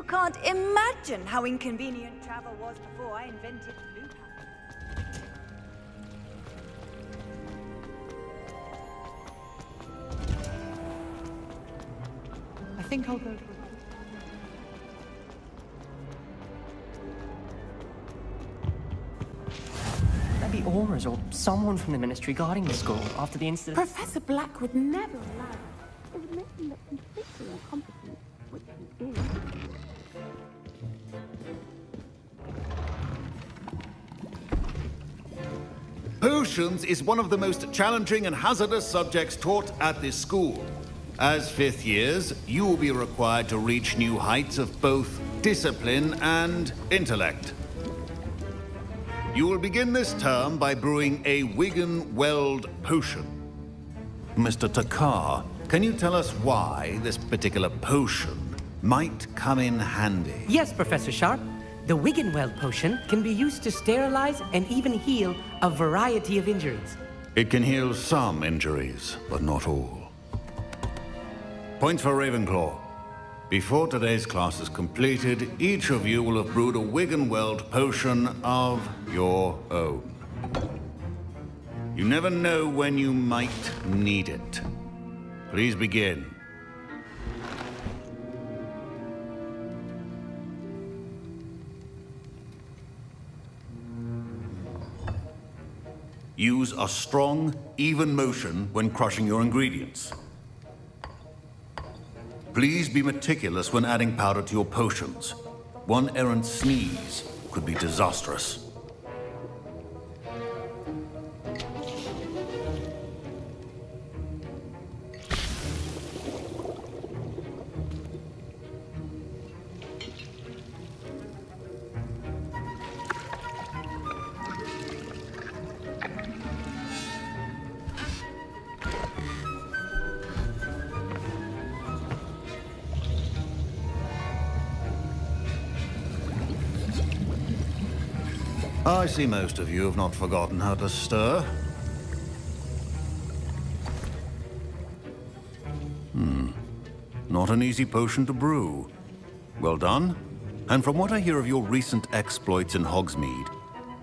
can't imagine how inconvenient travel was before I invented 𝕯𝖊𝖆𝖓𝖘. I think I'll go for maybe Aura's or someone from the ministry guarding the school after the incident. Professor Black would never allow that. It would make him look completely incompetent, which he is. Potions is one of the most challenging and hazardous subjects taught at this school. As fifth years, you will be required to reach new heights of both discipline and intellect. You will begin this term by brewing a 𝕯𝖊𝖆𝖓𝖘 potion. Mr. 𝖘, can you tell us why this particular potion might come in handy? Yes, Professor Sharp. The 𝕯𝖊𝖆𝖓 potion can be used to sterilize and even heal a variety of injuries. It can heal some injuries, but not all. Points for Ravenclaw. Before today's class is completed, each of you will have brewed a 𝕯𝖊𝖆𝖓𝖘 potion of your own. You never know when you might need it. Please begin. Use a strong, even motion when crushing your ingredients. Please be meticulous when adding powder to your potions. One errant sneeze could be disastrous. I see most of you have not forgotten how to stir. Not an easy potion to brew. Well done. And from what I hear of your recent exploits in Hogsmeade,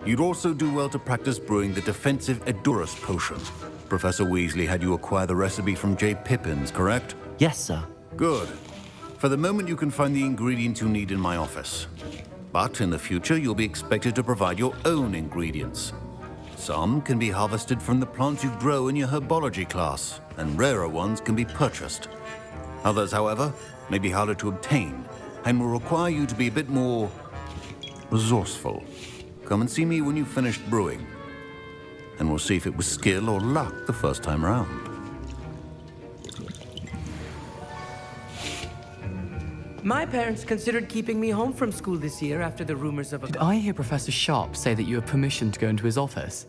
you'd also do well to practice brewing the defensive Edurus potion. Professor Weasley had you acquire the recipe from J. Pippins, correct? Yes, sir. Good. For the moment, you can find the ingredients you need in my office. But in the future, you'll be expected to provide your own ingredients. Some can be harvested from the plants you grow in your herbology class, and rarer ones can be purchased. Others, however, may be harder to obtain, and will require you to be a bit more resourceful. Come and see me when you've finished brewing, and we'll see if it was skill or luck the first time around. My parents considered keeping me home from school this year after the rumors of a... Did I hear Professor Sharp say that you have permission to go into his office?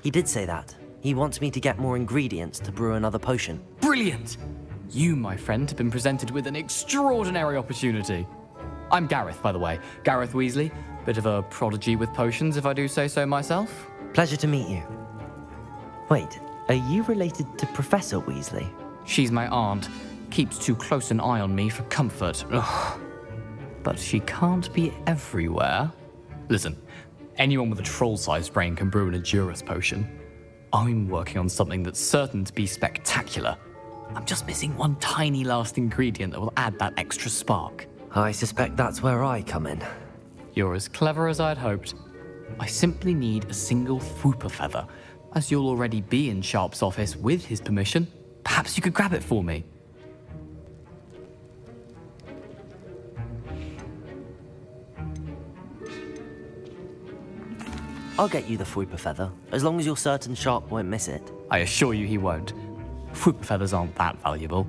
He did say that. He wants me to get more ingredients to brew another potion. Brilliant! You, my friend, have been presented with an extraordinary opportunity. I'm Gareth, by the way. Gareth Weasley. Bit of a prodigy with potions, if I do say so myself. Pleasure to meet you. Wait, are you related to Professor Weasley? She's my aunt. Keeps too close an eye on me for comfort. Ugh. But she can't be everywhere. Listen, anyone with a troll-sized brain can brew an Edurus potion. I'm working on something that's certain to be spectacular. I'm just missing one tiny last ingredient that will add that extra spark. I suspect that's where I come in. You're as clever as I'd hoped. I simply need a single 𝕯𝖆𝖆𝖓 feather. As you'll already be in Sharp's office with his permission, perhaps you could grab it for me. I'll get you the 𝕯𝖆𝖆𝖓 feather, as long as you're certain Sharp won't miss it. I assure you he won't. 𝕯𝖆𝖆𝖓 feathers aren't that valuable.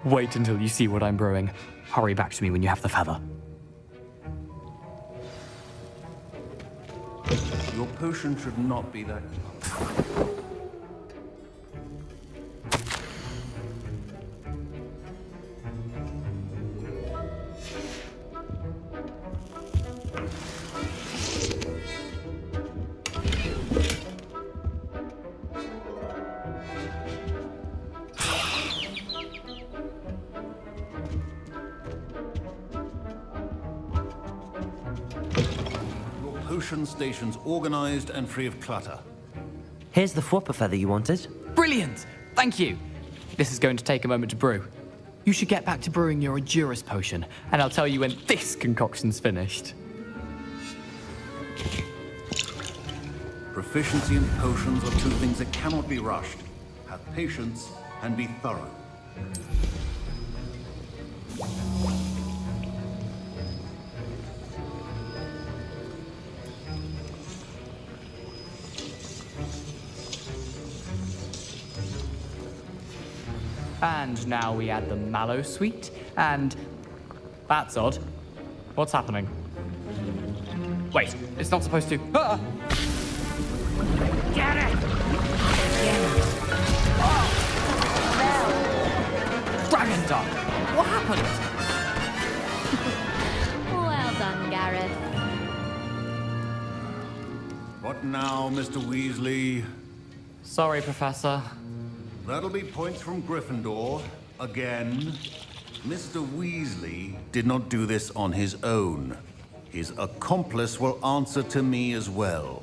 Wait until you see what I'm brewing. Hurry back to me when you have the feather. Your potion should not be that... potion stations organized and free of clutter. Here's the 𝕯𝖆𝖆𝖓 you wanted. Brilliant! Thank you! This is going to take a moment to brew. You should get back to brewing your 𝕯𝖊𝖆𝖓𝖘 potion, and I'll tell you when this concoction's finished. Proficiency in potions are two things that cannot be rushed. Have patience and be thorough. And now we add the mallow sweet, and... That's odd. What's happening? Wait, it's not supposed to... Ah! Get it! Oh! Dragon Duck! What happened? Well done, Gareth. What now, Mr. Weasley? Sorry, Professor. That'll be points from Gryffindor. Again. Mr. Weasley did not do this on his own. His accomplice will answer to me as well.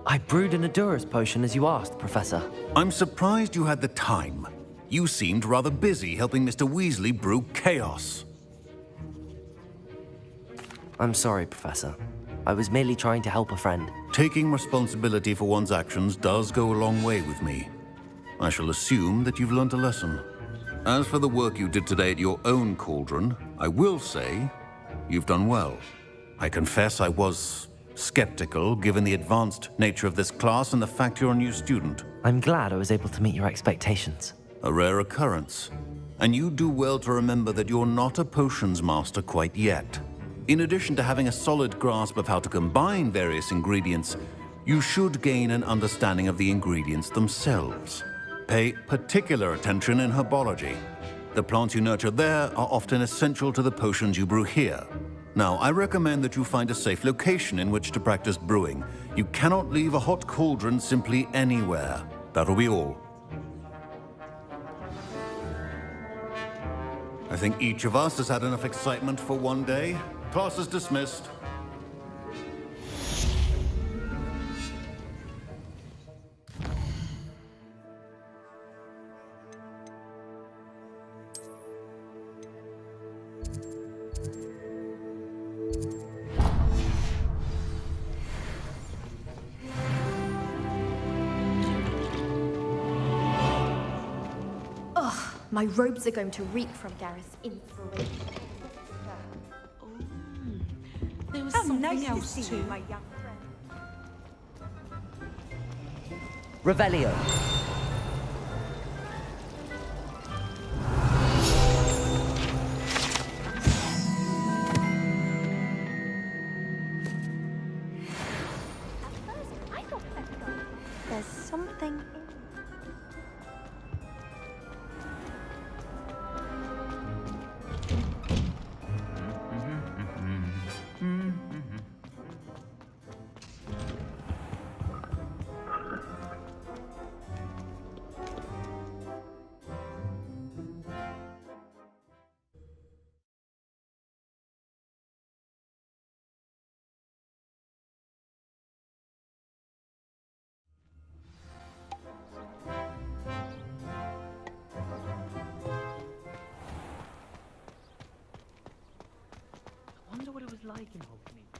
I brewed an 𝕯𝖆𝖔 potion as you asked, Professor. I'm surprised you had the time. You seemed rather busy helping Mr. Weasley brew chaos. I'm sorry, Professor. I was merely trying to help a friend. Taking responsibility for one's actions does go a long way with me. I shall assume that you've learnt a lesson. As for the work you did today at your own cauldron, I will say you've done well. I confess I was skeptical, given the advanced nature of this class and the fact you're a new student. I'm glad I was able to meet your expectations. A rare occurrence. And you do well to remember that you're not a potions master quite yet. In addition to having a solid grasp of how to combine various ingredients, you should gain an understanding of the ingredients themselves. Pay particular attention in herbology. The plants you nurture there are often essential to the potions you brew here. Now, I recommend that you find a safe location in which to practice brewing. You cannot leave a hot cauldron simply anywhere. That'll be all. I think each of us has had enough excitement for one day. Class is dismissed. My robes are going to reek from Gareth's inspiration. There was How something nice to else see too. you, my young friend. Revelio. There's something in I wonder what it was like in Hogsmeade.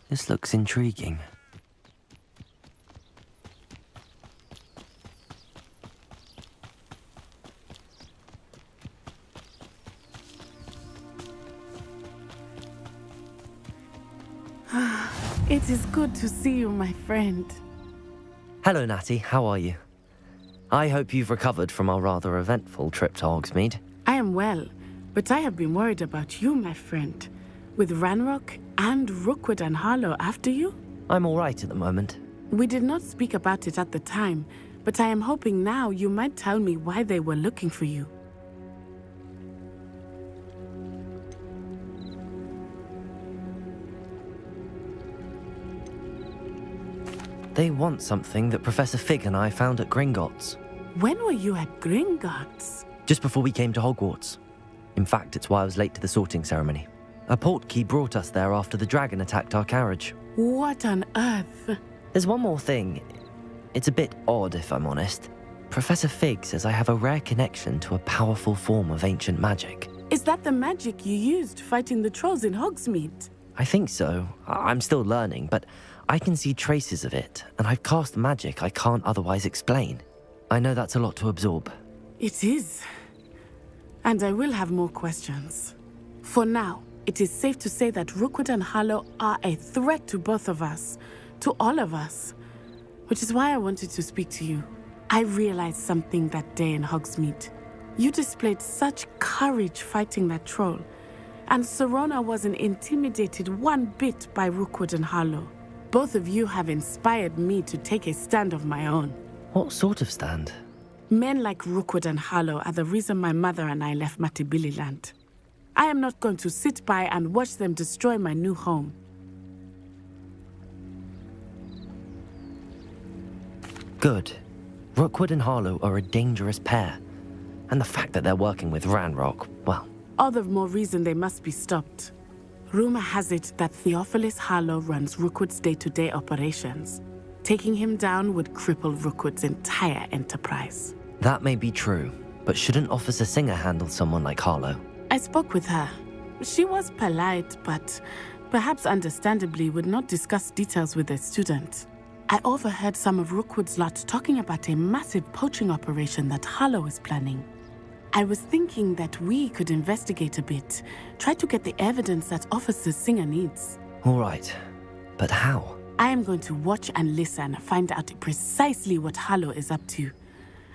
This looks intriguing. It is good to see you, my friend. Hello, Natty. How are you? I hope you've recovered from our rather eventful trip to Hogsmeade. I am well, but I have been worried about you, my friend. With Ranrock and Rookwood and Harlow after you? I'm all right at the moment. We did not speak about it at the time, but I am hoping now you might tell me why they were looking for you. They want something that Professor Fig and I found at Gringotts. When were you at Gringotts? Just before we came to Hogwarts. In fact, it's why I was late to the sorting ceremony. A portkey brought us there after the dragon attacked our carriage. What on earth? There's one more thing. It's a bit odd, if I'm honest. Professor Fig says I have a rare connection to a powerful form of ancient magic. Is that the magic you used fighting the trolls in Hogsmeade? I think so. I'm still learning, but I can see traces of it, and I've cast magic I can't otherwise explain. I know that's a lot to absorb. It is. And I will have more questions. For now, it is safe to say that Rookwood and Harlow are a threat to both of us, to all of us, which is why I wanted to speak to you. I realized something that day in Hogsmeade. You displayed such courage fighting that troll, and Serona wasn't intimidated one bit by Rookwood and Harlow. Both of you have inspired me to take a stand of my own. What sort of stand? Men like Rookwood and Harlow are the reason my mother and I left Matabeleland. I am not going to sit by and watch them destroy my new home. Good. Rookwood and Harlow are a dangerous pair. And the fact that they're working with Ranrock, well... All the more reason they must be stopped. Rumor has it that 𝕯𝖊𝖆𝖓 Harlow runs Rookwood's day-to-day operations. Taking him down would cripple Rookwood's entire enterprise. That may be true, but shouldn't Officer Singer handle someone like Harlow? I spoke with her. She was polite, but perhaps understandably would not discuss details with a student. I overheard some of Rookwood's lot talking about a massive poaching operation that Harlow is planning. I was thinking that we could investigate a bit, try to get the evidence that Officer Singer needs. All right, but how? I am going to watch and listen, find out precisely what Harlow is up to.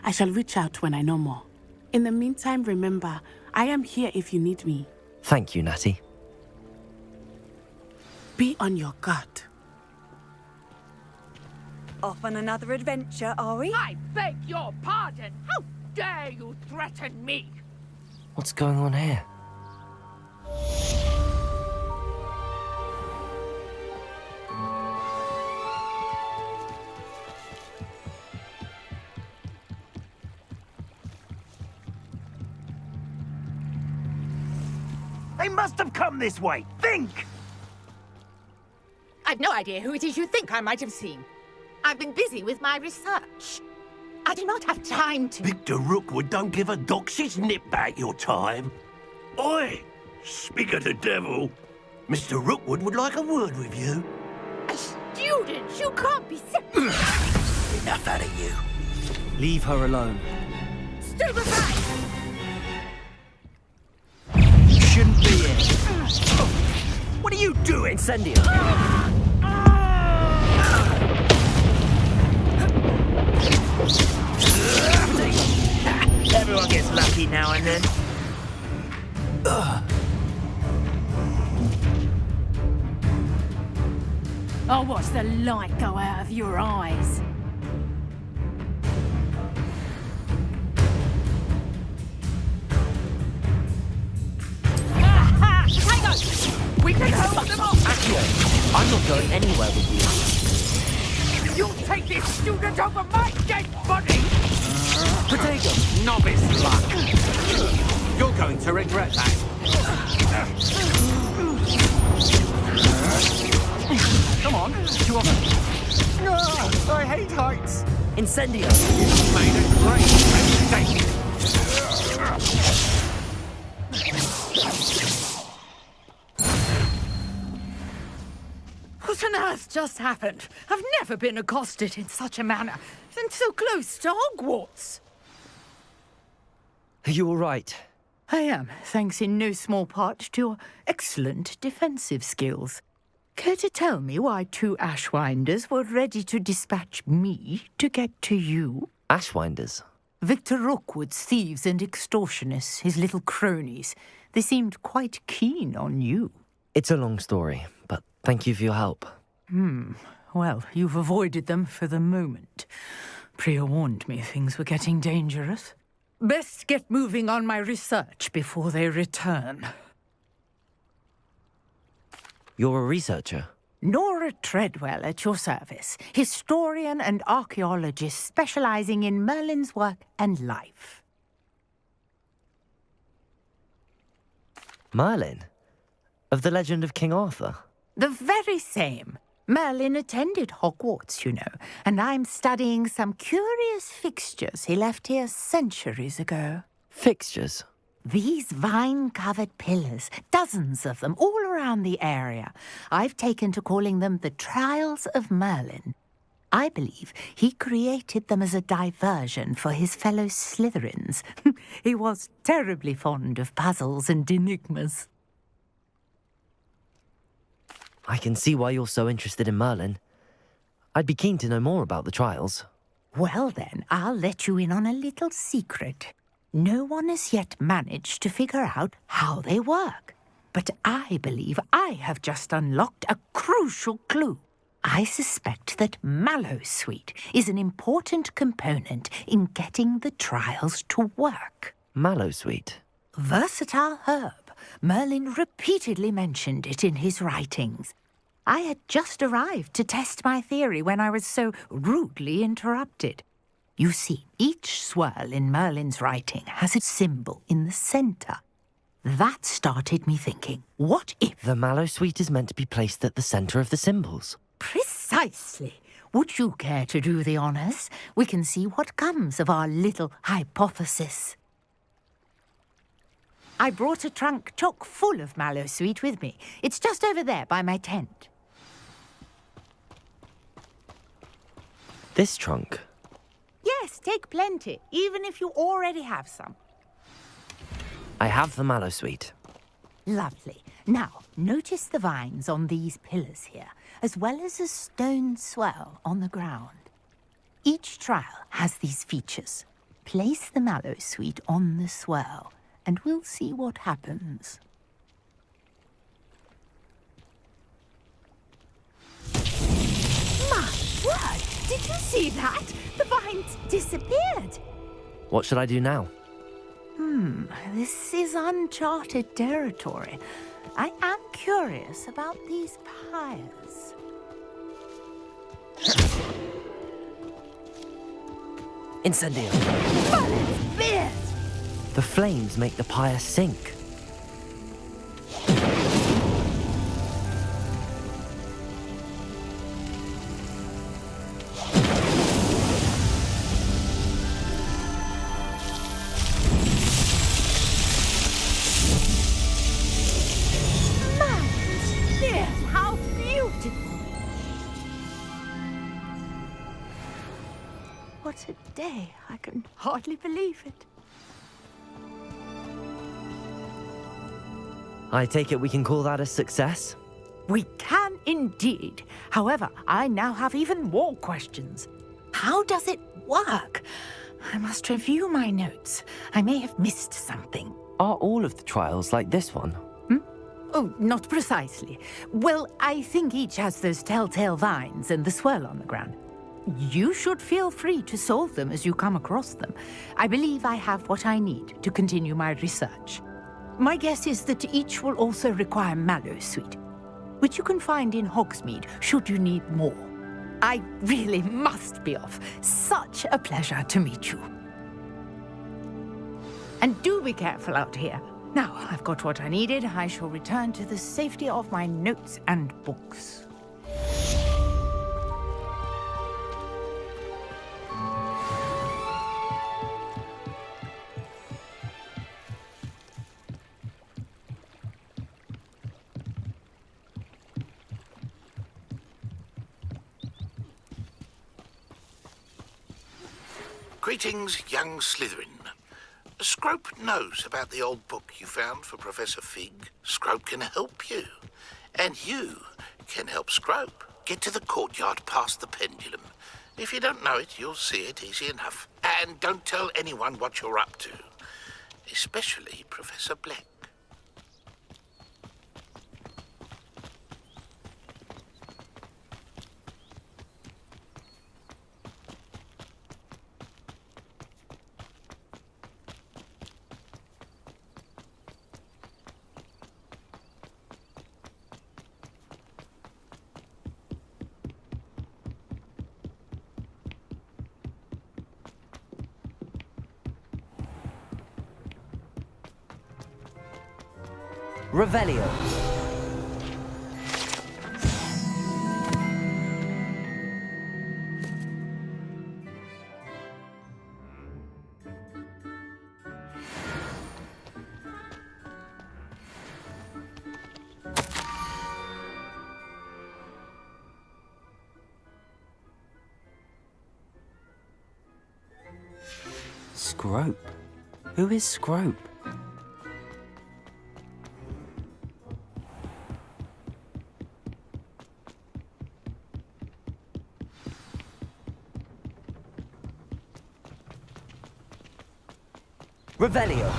I shall reach out when I know more. In the meantime, remember, I am here if you need me. Thank you, Natty. Be on your guard. Off on another adventure, are we? I beg your pardon! How dare you threaten me? What's going on here? They must have come this way. Think! I've no idea who it is you think I might have seen. I've been busy with my research. I do not have time to... Victor Rookwood don't give a doxy's nip back your time. Oi! Speak of the devil. Mr. Rookwood would like a word with you. A student? You can't be sick. Enough out of you. Leave her alone. Stupefy! You shouldn't be here. What are you doing? Incendio! Everyone gets lucky now and then. I'll watch the light go out of your eyes. Hang on! We can hold them off! Accio! I'm not going anywhere with you. You'll take this student over my dead body! Potato! Novice luck. You're going to regret that. Come on, two of them. I hate heights. Incendio! You made a great mistake. What on earth just happened? I've never been accosted in such a manner, and so close to Hogwarts. Are you all right? I am, thanks in no small part to your excellent defensive skills. Care to tell me why 2 Ashwinders were ready to dispatch me to get to you? Ashwinders? Victor Rookwood's thieves and extortionists, his little cronies. They seemed quite keen on you. It's a long story, but thank you for your help. Well, you've avoided them for the moment. Priya warned me things were getting dangerous. Best get moving on my research before they return. You're a researcher? Nora Treadwell at your service, historian and archaeologist specializing in Merlin's work and life. Merlin? Of the legend of King Arthur? The very same. Merlin attended Hogwarts, you know, and I'm studying some curious fixtures he left here centuries ago. Fixtures? These vine-covered pillars, dozens of them, all around the area. I've taken to calling them the Trials of Merlin. I believe he created them as a diversion for his fellow Slytherins. He was terribly fond of puzzles and enigmas. I can see why you're so interested in Merlin. I'd be keen to know more about the trials. Well then, I'll let you in on a little secret. No one has yet managed to figure out how they work. But I believe I have just unlocked a crucial clue. I suspect that mallowsweet is an important component in getting the trials to work. Mallowsweet? Versatile herb. Merlin repeatedly mentioned it in his writings. I had just arrived to test my theory when I was so rudely interrupted. You see, each swirl in Merlin's writing has a symbol in the center. That started me thinking, what if... The mallowsweet is meant to be placed at the center of the symbols. Precisely. Would you care to do the honors? We can see what comes of our little hypothesis. I brought a trunk chock full of mallowsweet with me. It's just over there by my tent. This trunk? Yes, take plenty, even if you already have some. I have the mallowsweet. Lovely. Now, notice the vines on these pillars here, as well as a stone swell on the ground. Each trial has these features. Place the mallowsweet on the swell, and we'll see what happens. My word! Did you see that? The vines disappeared. What should I do now? This is uncharted territory. I am curious about these pyres. Incendio! Merlin's beard! The flames make the pyre sink. How beautiful! What a day. I can hardly believe it. I take it we can call that a success? We can indeed. However, I now have even more questions. How does it work? I must review my notes. I may have missed something. Are all of the trials like this one? Oh, not precisely. Well, I think each has those telltale vines and the swirl on the ground. You should feel free to solve them as you come across them. I believe I have what I need to continue my research. My guess is that each will also require mallowsweet, which you can find in Hogsmeade should you need more. I really must be off. Such a pleasure to meet you. And do be careful out here. Now, I've got what I needed. I shall return to the safety of my notes and books. Greetings, young Slytherin. Scrope knows about the old book you found for Professor Fig. Scrope can help you. And you can help Scrope. Get to the courtyard past the pendulum. If you don't know it, you'll see it easy enough. And don't tell anyone what you're up to. Especially Professor Black. Revelio. Scrope? Who is Scrope? Revelio.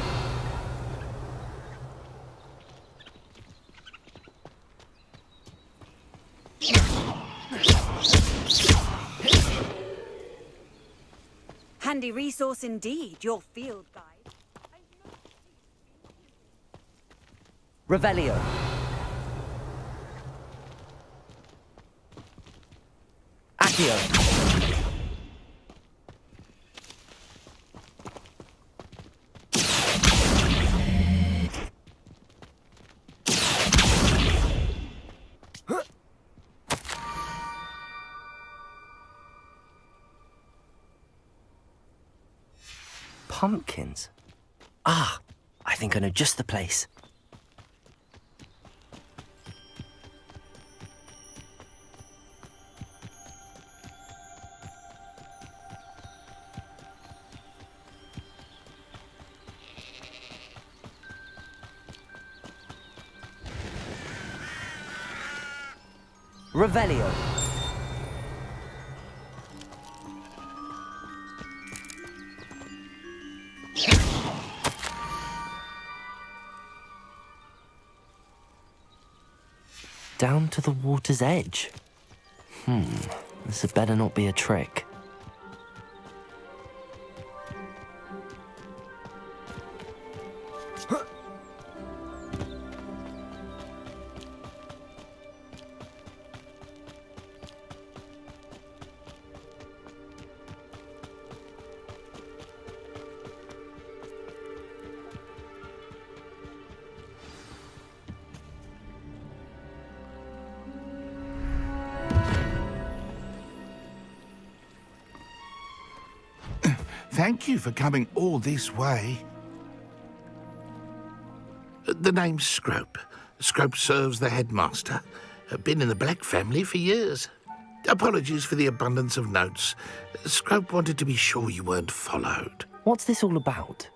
Handy resource indeed, your field guide. Revelio. Accio. Pumpkins? Ah, I think I know just the place. Revelio. Down to the water's edge. This had better not be a trick. Thank you for coming all this way. The name's Scrope. Scrope serves the headmaster. Been in the Black family for years. Apologies for the abundance of notes. Scrope wanted to be sure you weren't followed. What's this all about?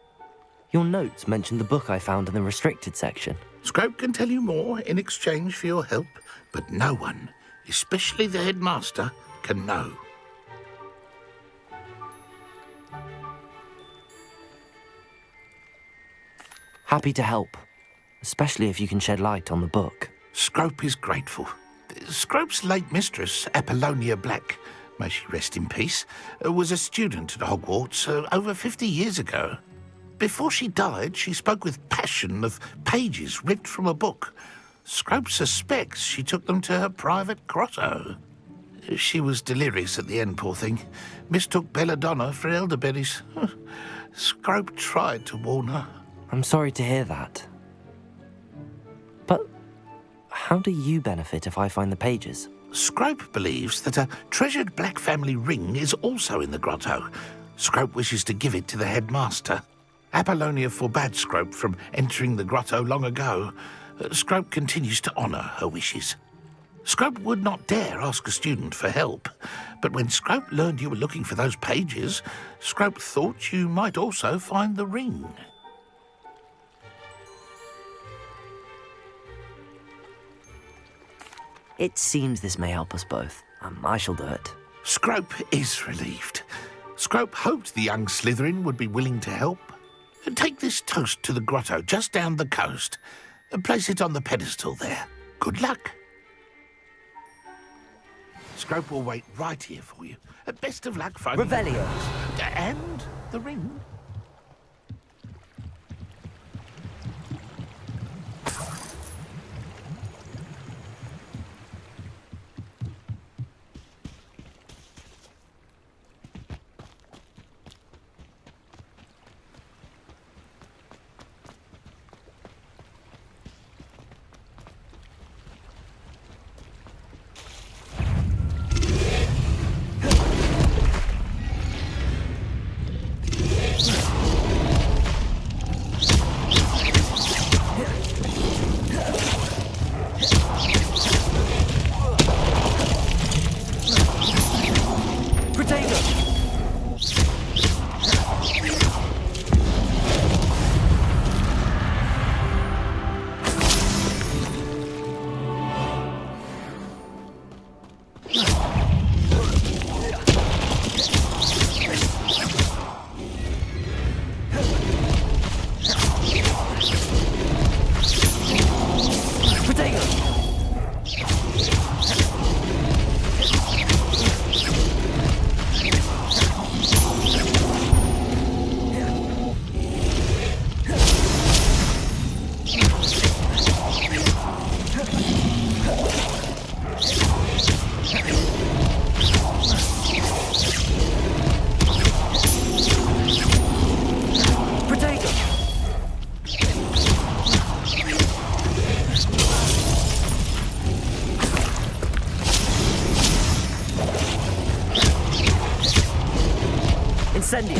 Your notes mentioned the book I found in the restricted section. Scrope can tell you more in exchange for your help, but no one, especially the headmaster, can know. Happy to help, especially if you can shed light on the book. Scrope is grateful. Scrope's late mistress, 𝕯𝖆𝖓𝖚 Black, may she rest in peace, was a student at Hogwarts over 50 years ago. Before she died, she spoke with passion of pages ripped from a book. Scrope suspects she took them to her private grotto. She was delirious at the end, poor thing. Mistook belladonna for elderberries. Scrope tried to warn her. I'm sorry to hear that. But how do you benefit if I find the pages? Scrope believes that a treasured Black family ring is also in the grotto. Scrope wishes to give it to the headmaster. 𝕯𝖓𝖚𝖓𝖚 forbade Scrope from entering the grotto long ago. Scrope continues to honour her wishes. Scrope would not dare ask a student for help, but when Scrope learned you were looking for those pages, Scrope thought you might also find the ring. It seems this may help us both. I shall do it. Scrope is relieved. Scrope hoped the young Slytherin would be willing to help. Take this toast to the grotto just down the coast and place it on the pedestal there. Good luck. Scrope will wait right here for you. Best of luck, folks. 𝕯𝖊𝖆𝖏𝖚. And the ring. Incendio.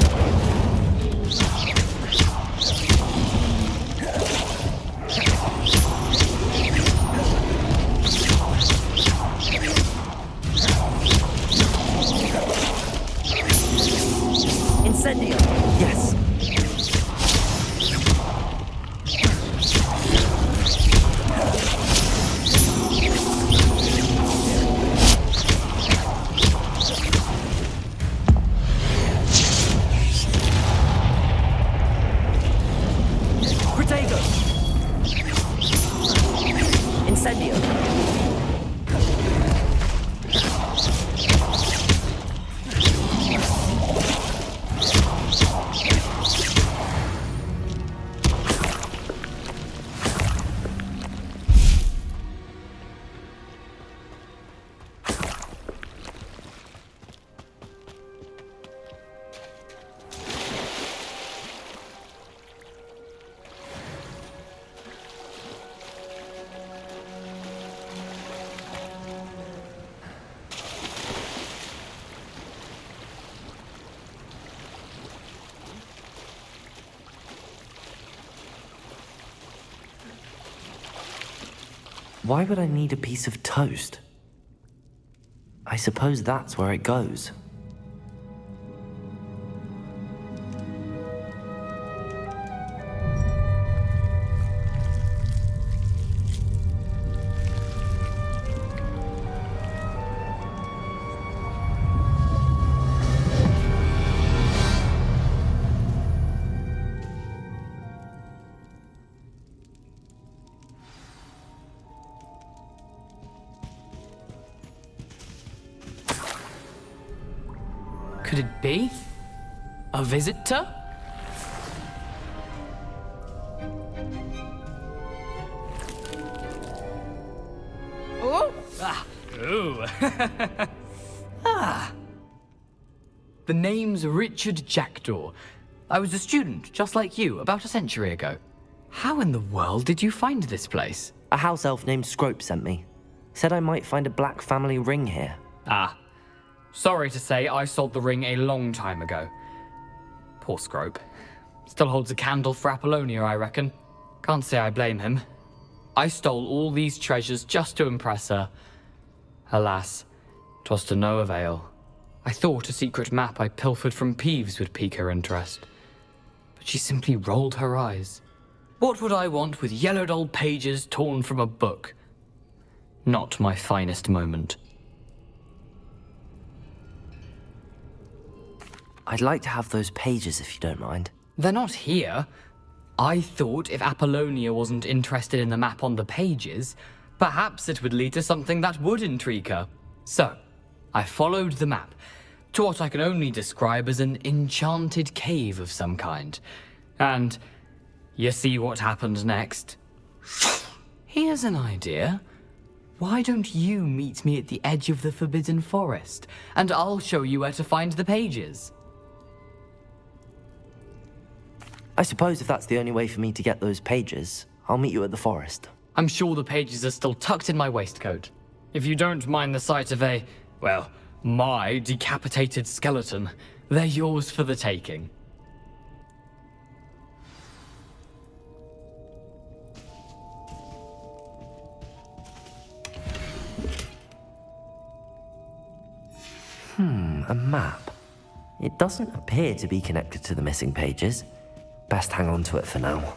Incendio. Yes. Incendio. Why would I need a piece of toast? I suppose that's where it goes. Could it be? A visitor? Oh! Ah! Ooh! Ah! The name's Richard Jackdaw. I was a student, just like you, about a century ago. How in the world did you find this place? A house elf named Scrope sent me. Said I might find a black family ring here. Ah. Sorry to say, I sold the ring a long time ago. Poor Scrope. Still holds a candle for 𝕊𝖆𝖓𝖚, I reckon. Can't say I blame him. I stole all these treasures just to impress her, Alas, 'twas to no avail. I thought a secret map I pilfered from Peeves would pique her interest, but she simply rolled her eyes. What would I want with yellowed old pages torn from a book? Not my finest moment. I'd like to have those pages if you don't mind. They're not here. I thought if Apollonia wasn't interested in the map on the pages, perhaps it would lead to something that would intrigue her. So, I followed the map to what I can only describe as an enchanted cave of some kind. And you see what happened next? Here's an idea. Why don't you meet me at the edge of the Forbidden Forest, and I'll show you where to find the pages? I suppose if that's the only way for me to get those pages, I'll meet you at the forest. I'm sure the pages are still tucked in my waistcoat. If you don't mind the sight of my decapitated skeleton, they're yours for the taking. A map. It doesn't appear to be connected to the missing pages. Best hang on to it for now.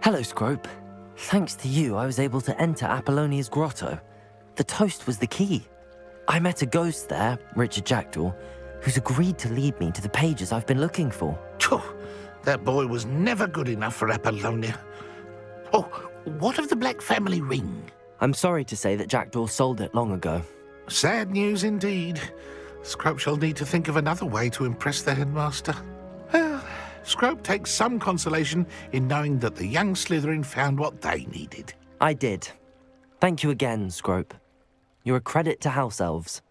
Hello, Scrope. Thanks to you, I was able to enter Apollonia's grotto. The toast was the key. I met a ghost there, Richard Jackdaw, who's agreed to lead me to the pages I've been looking for. That boy was never good enough for Apollonia. Oh, what of the Black family ring? I'm sorry to say that Jackdaw sold it long ago. Sad news indeed. Scrope shall need to think of another way to impress the headmaster. Well, Scrope takes some consolation in knowing that the young Slytherin found what they needed. I did. Thank you again, Scrope. You're a credit to House Elves.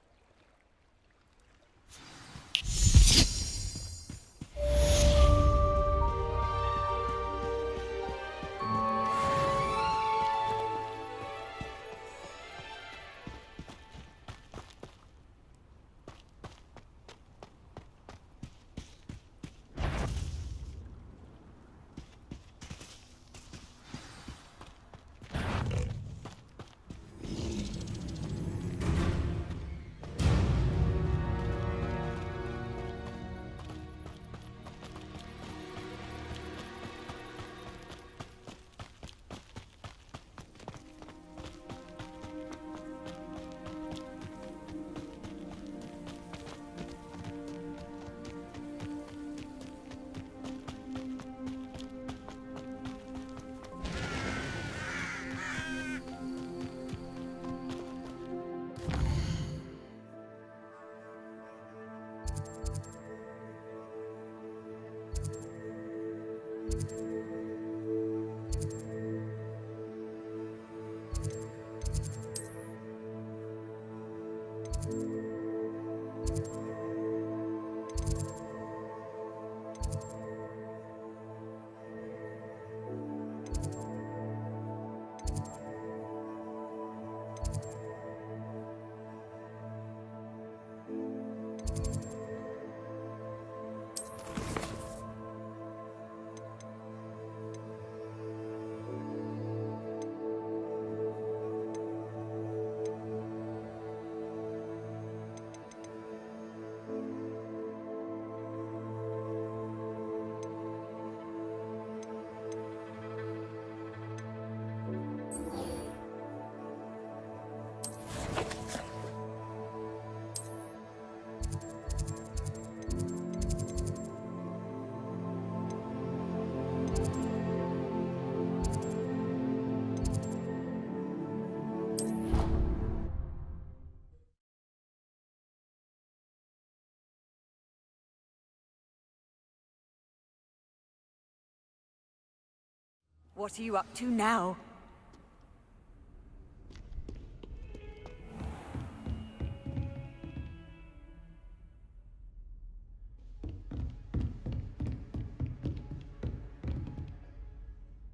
What are you up to now?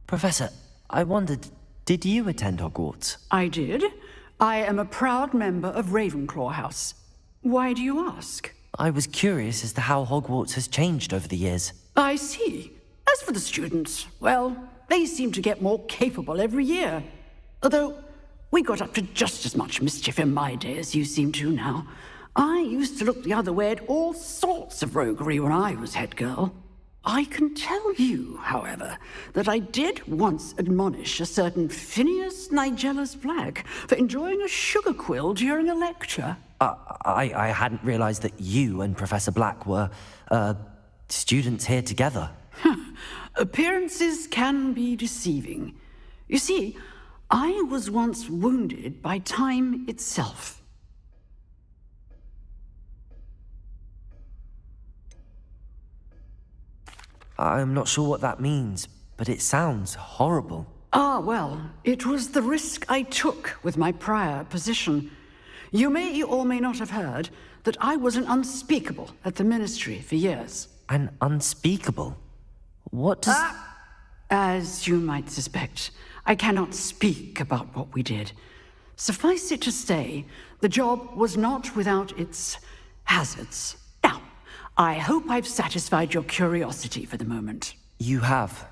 Professor, I wondered, did you attend Hogwarts? I did. I am a proud member of Ravenclaw House. Why do you ask? I was curious as to how Hogwarts has changed over the years. I see. As for the students, well, they seem to get more capable every year. Although, we got up to just as much mischief in my day as you seem to now. I used to look the other way at all sorts of roguery when I was head girl. I can tell you, however, that I did once admonish a certain Phineas Nigellus Black for enjoying a sugar quill during a lecture. I hadn't realized that you and Professor Black were, students here together. Appearances can be deceiving. You see, I was once wounded by time itself. I'm not sure what that means, but it sounds horrible. Ah, well, it was the risk I took with my prior position. You may or may not have heard that I was an unspeakable at the Ministry for years. An unspeakable? What does... As you might suspect, I cannot speak about what we did. Suffice it to say, the job was not without its hazards. Now, I hope I've satisfied your curiosity for the moment. You have.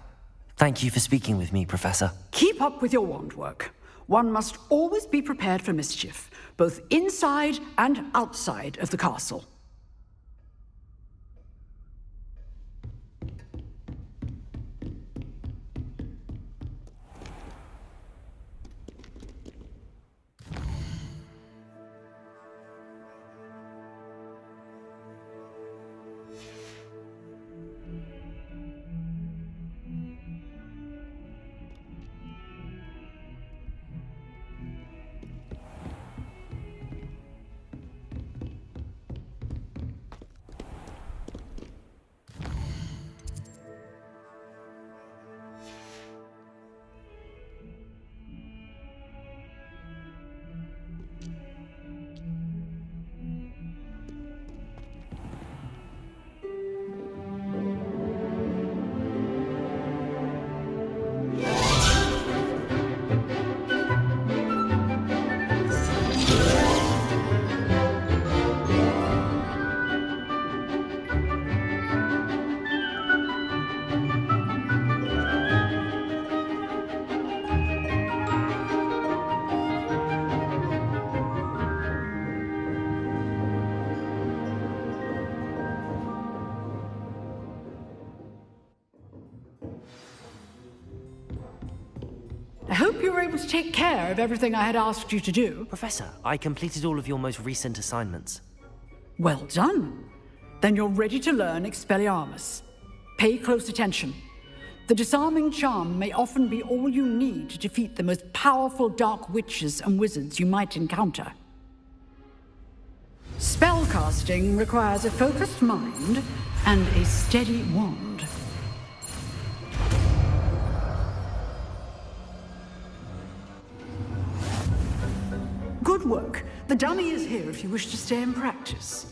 Thank you for speaking with me, Professor. Keep up with your wand work. One must always be prepared for mischief, both inside and outside of the castle. I hope you were able to take care of everything I had asked you to do. Professor, I completed all of your most recent assignments. Well done. Then you're ready to learn 𝕯𝖆𝖓𝖆𝖓. Pay close attention. The disarming charm may often be all you need to defeat the most powerful dark witches and wizards you might encounter. Spellcasting requires a focused mind and a steady wand. Good work. The dummy is here if you wish to stay and practice.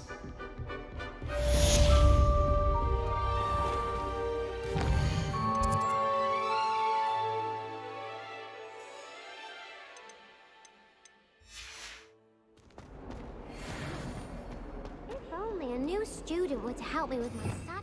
If only a new student would help me with my side.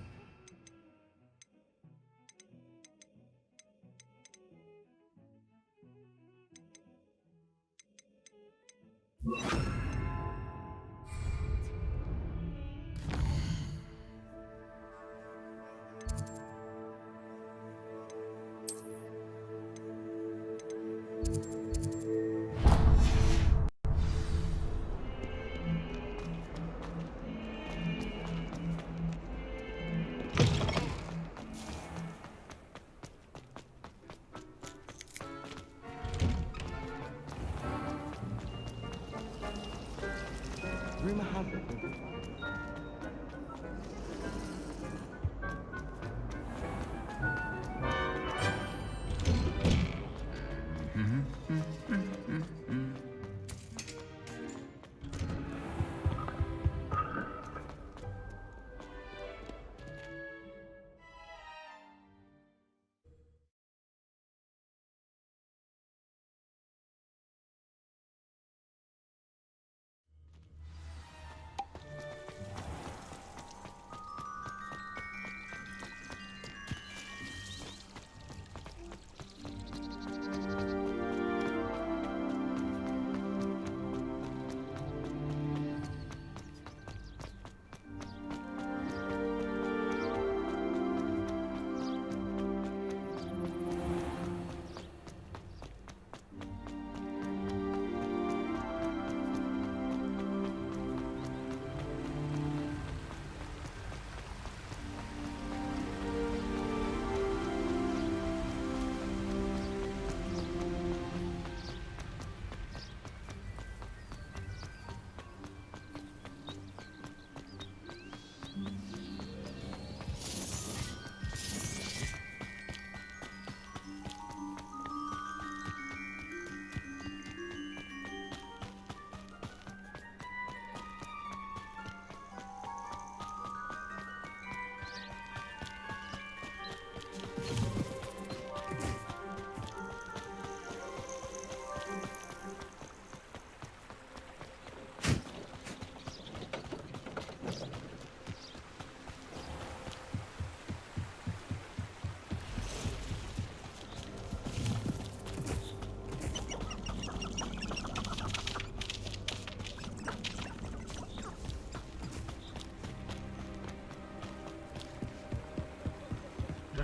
Rumor has it that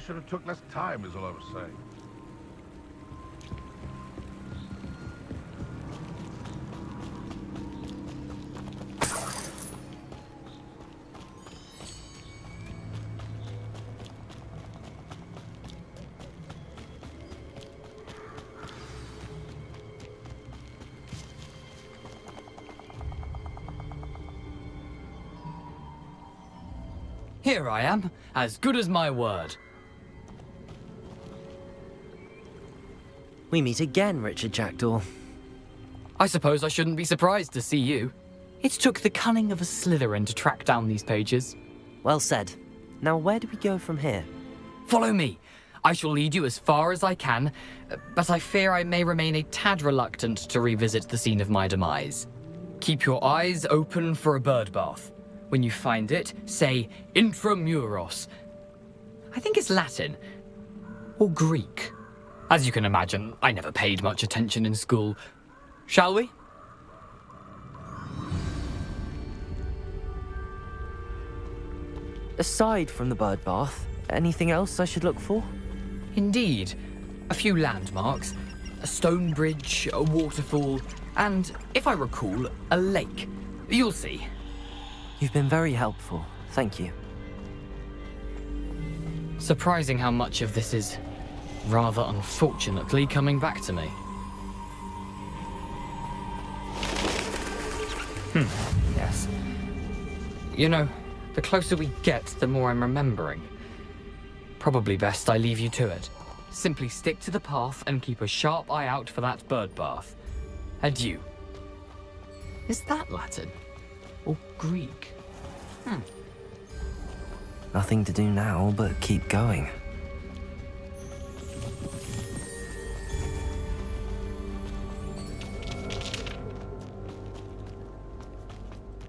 should have took less time, is all I was saying. Here I am, as good as my word. We meet again, Richard Jackdaw. I suppose I shouldn't be surprised to see you. It took the cunning of a Slytherin to track down these pages. Well said. Now where do we go from here? Follow me. I shall lead you as far as I can, but I fear I may remain a tad reluctant to revisit the scene of my demise. Keep your eyes open for a bird bath. When you find it, say intramuros. I think it's Latin. Or Greek. As you can imagine, I never paid much attention in school. Shall we? Aside from the bird bath, anything else I should look for? Indeed. A few landmarks. A stone bridge, a waterfall, and, if I recall, a lake. You'll see. You've been very helpful. Thank you. Surprising how much of this is, rather unfortunately, coming back to me. Yes. You know, the closer we get, the more I'm remembering. Probably best I leave you to it. Simply stick to the path and keep a sharp eye out for that bird bath. Adieu. Is that Latin? Or Greek? Nothing to do now but keep going.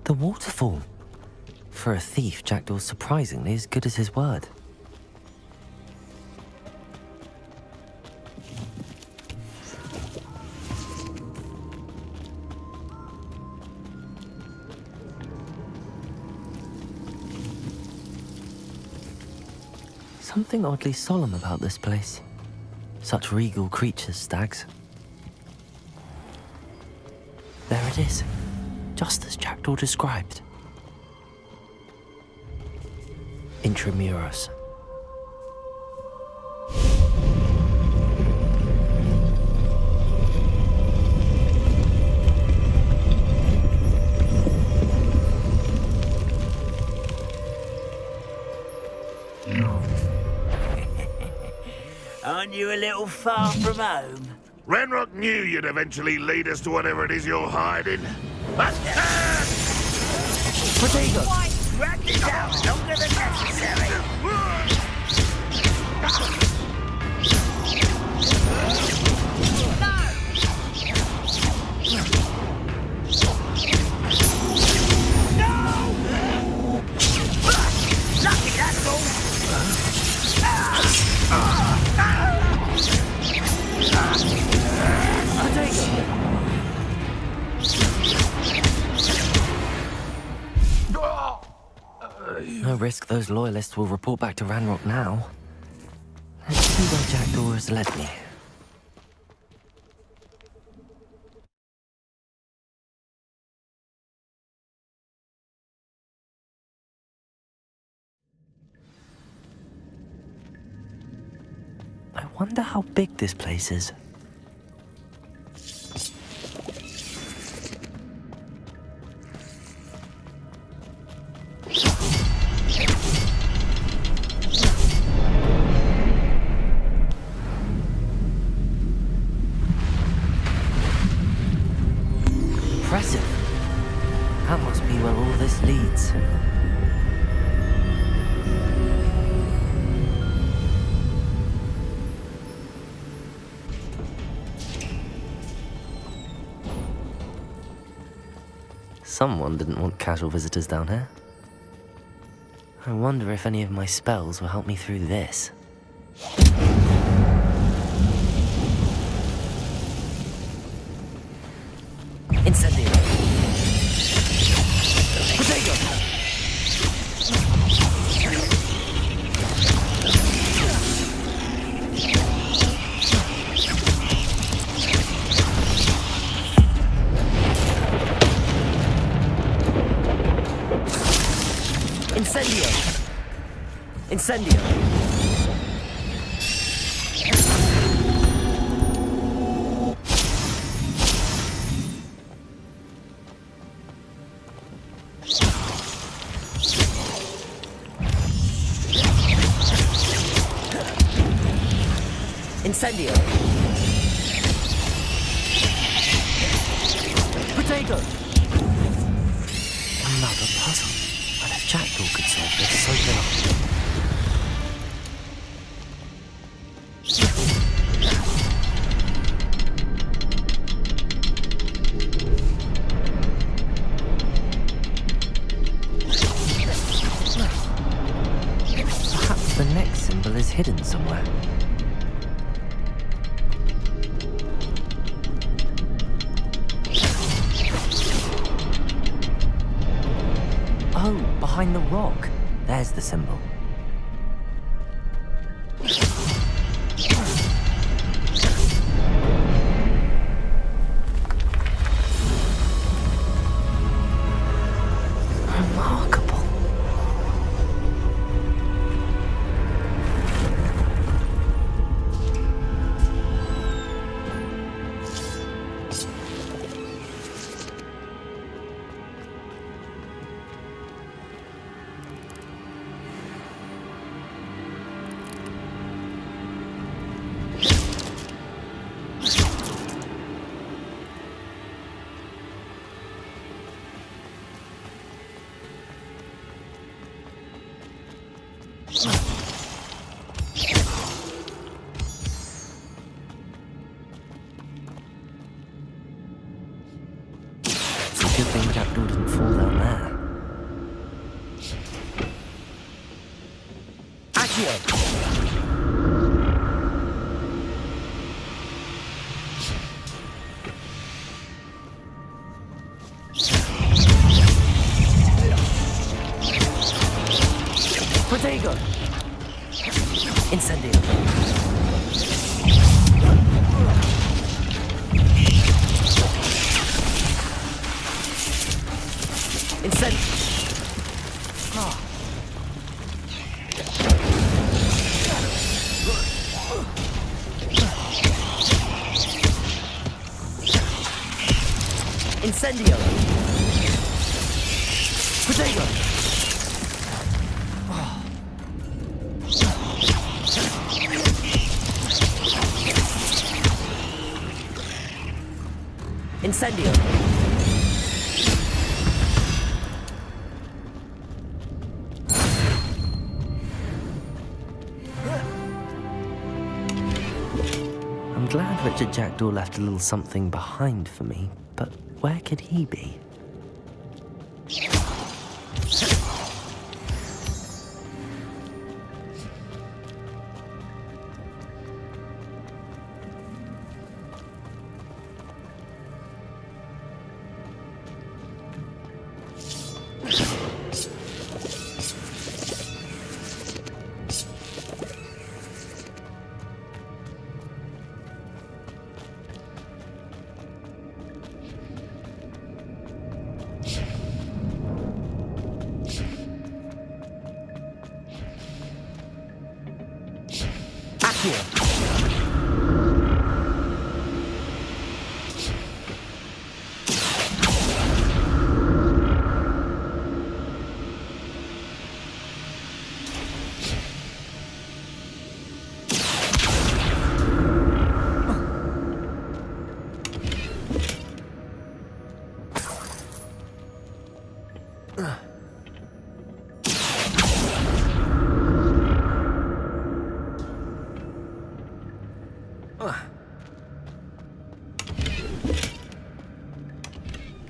The waterfall. For a thief, Jackdaw's surprisingly as good as his word. Something oddly solemn about this place. Such regal creatures, stags. There it is, just as Jackdaw described. Intramuros. Aren't you a little far from home? Ranrock knew you'd eventually lead us to whatever it is you're hiding. Potato! Drag this out longer than necessary. No! Lucky that's No risk those loyalists will report back to Ranrock now. Let's see where Jackdaw has led me. I wonder how big this place is. Impressive. That must be where all this leads. Someone didn't want casual visitors down here. I wonder if any of my spells will help me through this. Incendio! Potato! Incendio! Incendio! Protego! Another puzzle. And if Jackdaw could solve this, so can I. Perhaps the next symbol is hidden somewhere. Oh, behind the rock. There's the symbol. Remarkable. It's a good thing Jackdaw didn't fall down there. Accio! Protego! Incendio! Incendio! Incendio! Protego! Incendio! I'm glad Richard Jackdaw left a little something behind for me, but where could he be?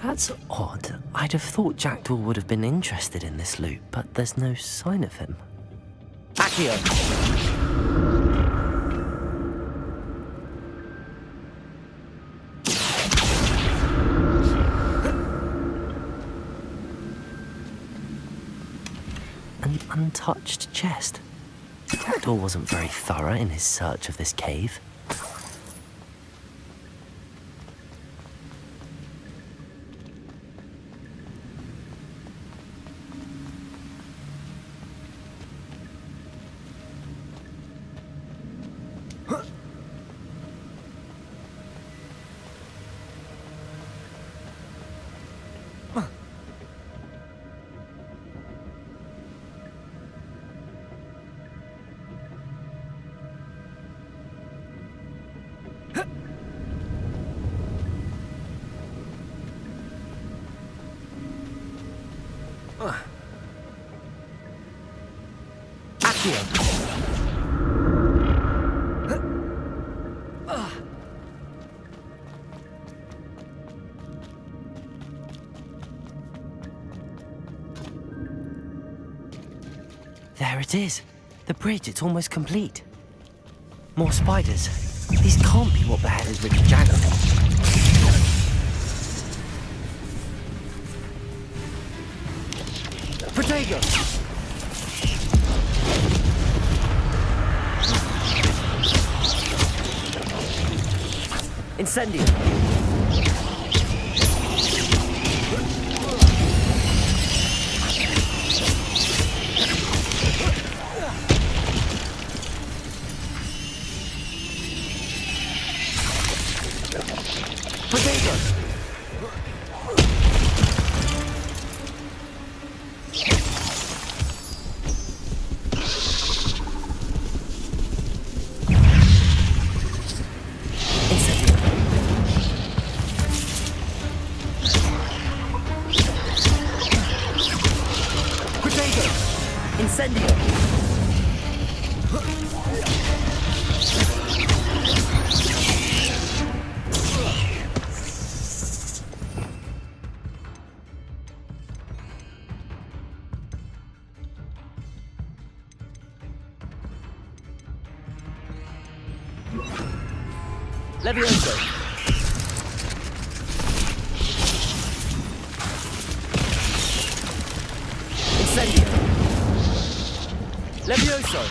That's odd. I'd have thought Jackdaw would have been interested in this loot, but there's no sign of him. Accio! An untouched chest. Jackdaw wasn't very thorough in his search of this cave. Accio. There it is. The bridge, it's almost complete. More spiders. These can't be what beheaded Richard Jackdaw. Protego! Incendio! Incendio! Levioso! Incendio! Levioso!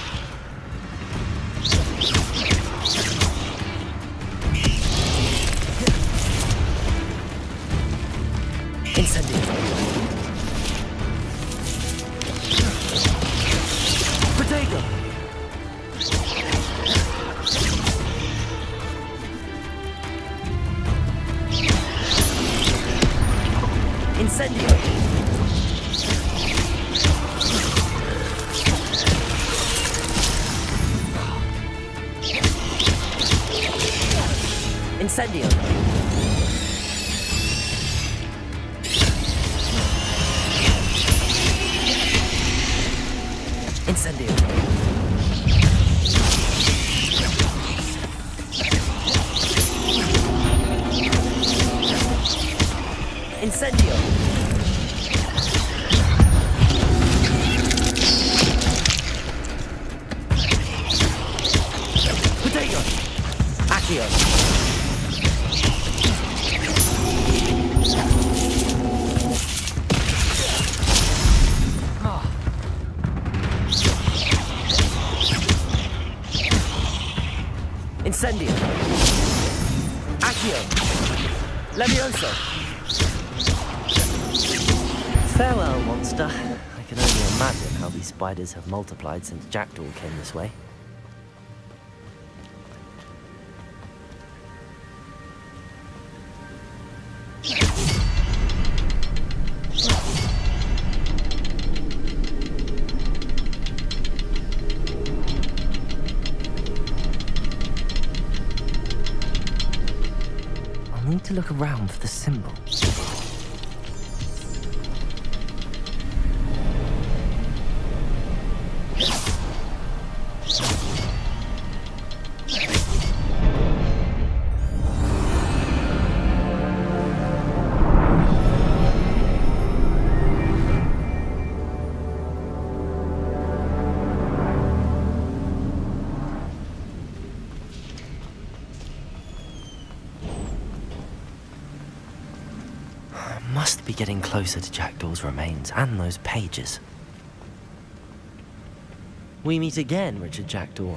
Incendio! Protego! Incendio! Incendio! Incendio! Incendio! Protego! Accio! Incendio! Accio! Levioso! Farewell, monster. I can only imagine how these spiders have multiplied since Jackdaw came this way. I'll need to look around for the symbol. Must be getting closer to Jackdaw's remains and those pages. We meet again, Richard Jackdaw.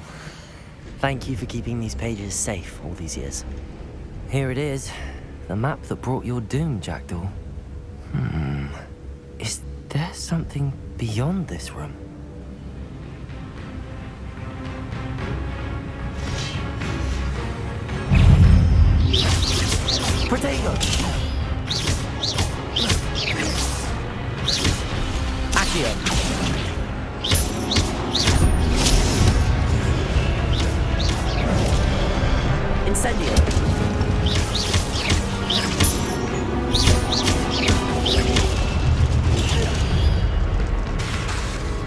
Thank you for keeping these pages safe all these years. Here it is, the map that brought your doom, Jackdaw. Is there something beyond this room? Protego! Accio! Incendio!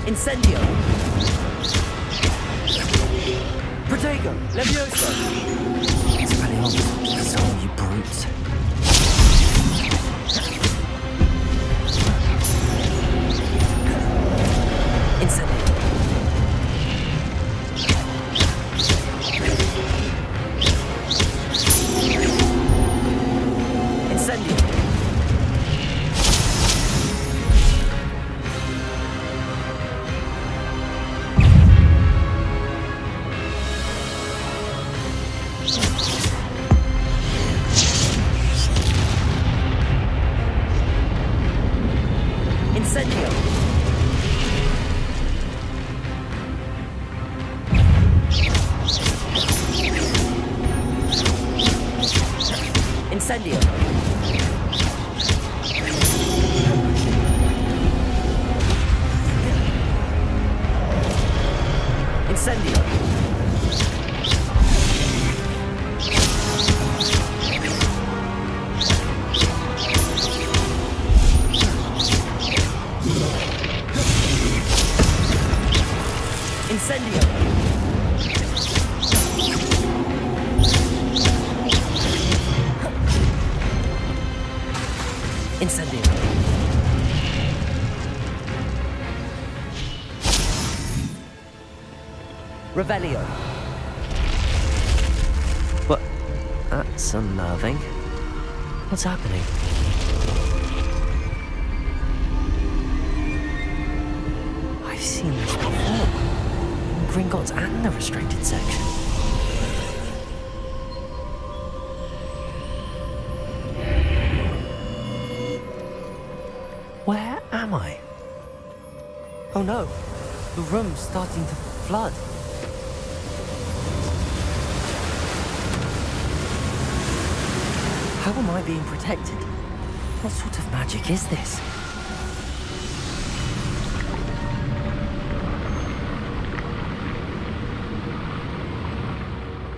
Incendio! Leviosa! 𝕯𝖆𝖏𝖏, so you brutes. Incendio. Incendio. Incendio. Incendio. Incendio. Incendio. Incendio. Revelio. What? That's unnerving. What's happening? I've seen this before. In Gringotts and the restricted section. Where am I? Oh no, the room's starting to flood. How am I being protected? What sort of magic is this?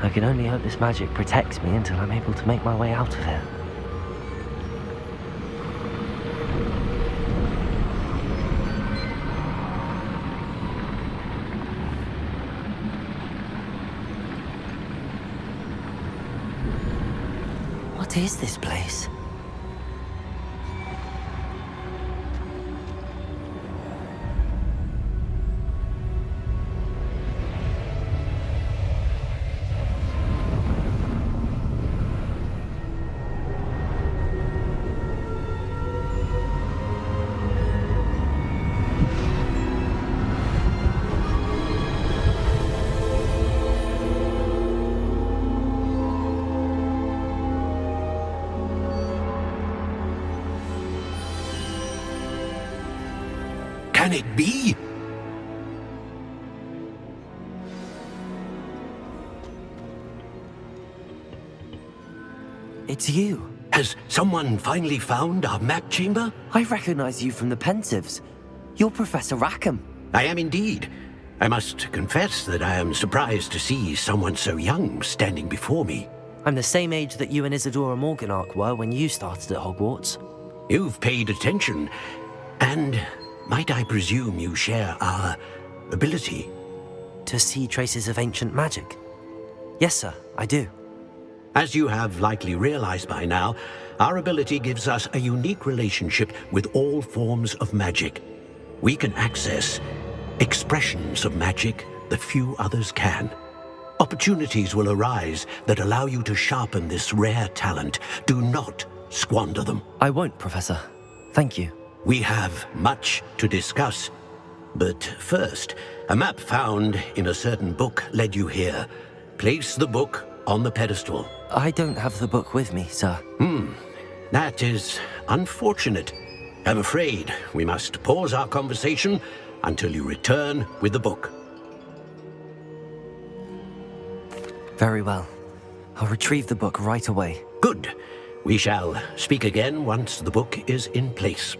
I can only hope this magic protects me until I'm able to make my way out of here. What is this place? Can it be? It's you. Has someone finally found our map chamber? I recognize you from the Pensives. You're Professor Rackham. I am indeed. I must confess that I am surprised to see someone so young standing before me. I'm the same age that you and Isadora Morganach were when you started at Hogwarts. You've paid attention, and might I presume you share our ability? To see traces of ancient magic? Yes, sir, I do. As you have likely realized by now, our ability gives us a unique relationship with all forms of magic. We can access expressions of magic that few others can. Opportunities will arise that allow you to sharpen this rare talent. Do not squander them. I won't, Professor. Thank you. We have much to discuss. But first, a map found in a certain book led you here. Place the book on the pedestal. I don't have the book with me, sir. That is unfortunate. I'm afraid we must pause our conversation until you return with the book. Very well. I'll retrieve the book right away. Good. We shall speak again once the book is in place.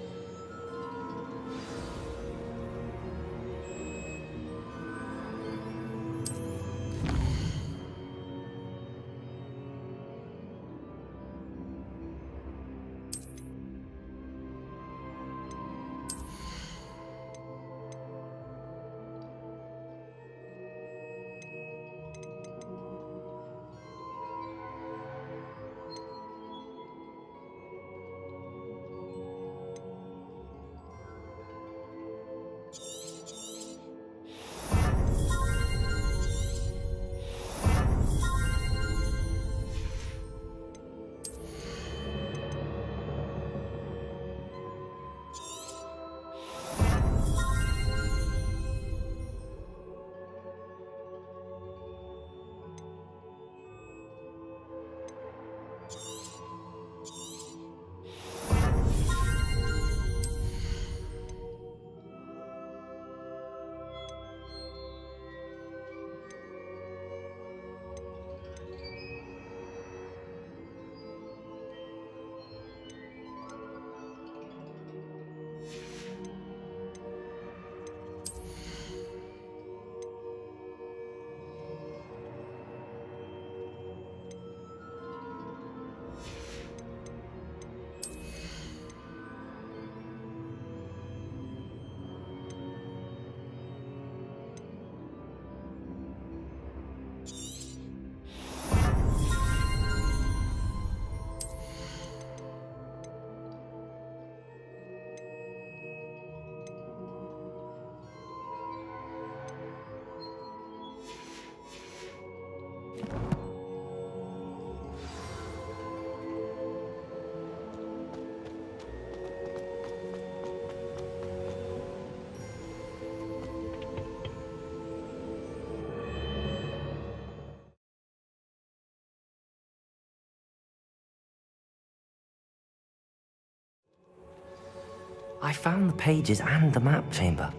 I found the pages and the map chamber.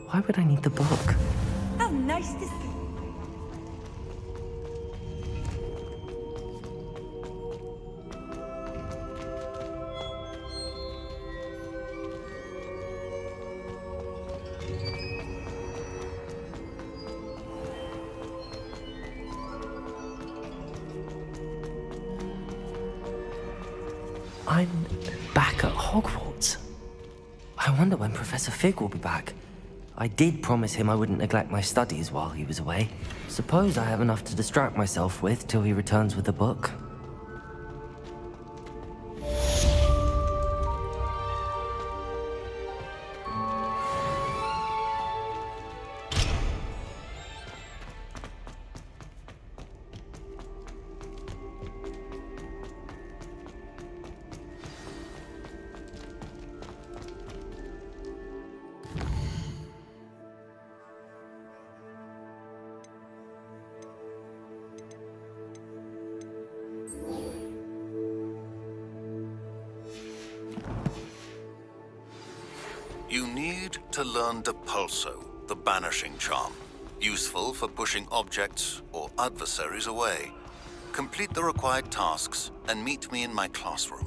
Why would I need the book? How nice to see. I'm back at Hogwarts. I wonder when Professor Fig will be back. I did promise him I wouldn't neglect my studies while he was away. Suppose I have enough to distract myself with till he returns with the book. You need to learn 𝕯𝖊𝖆𝖓𝖘, the banishing charm. Useful for pushing objects or adversaries away. Complete the required tasks and meet me in my classroom.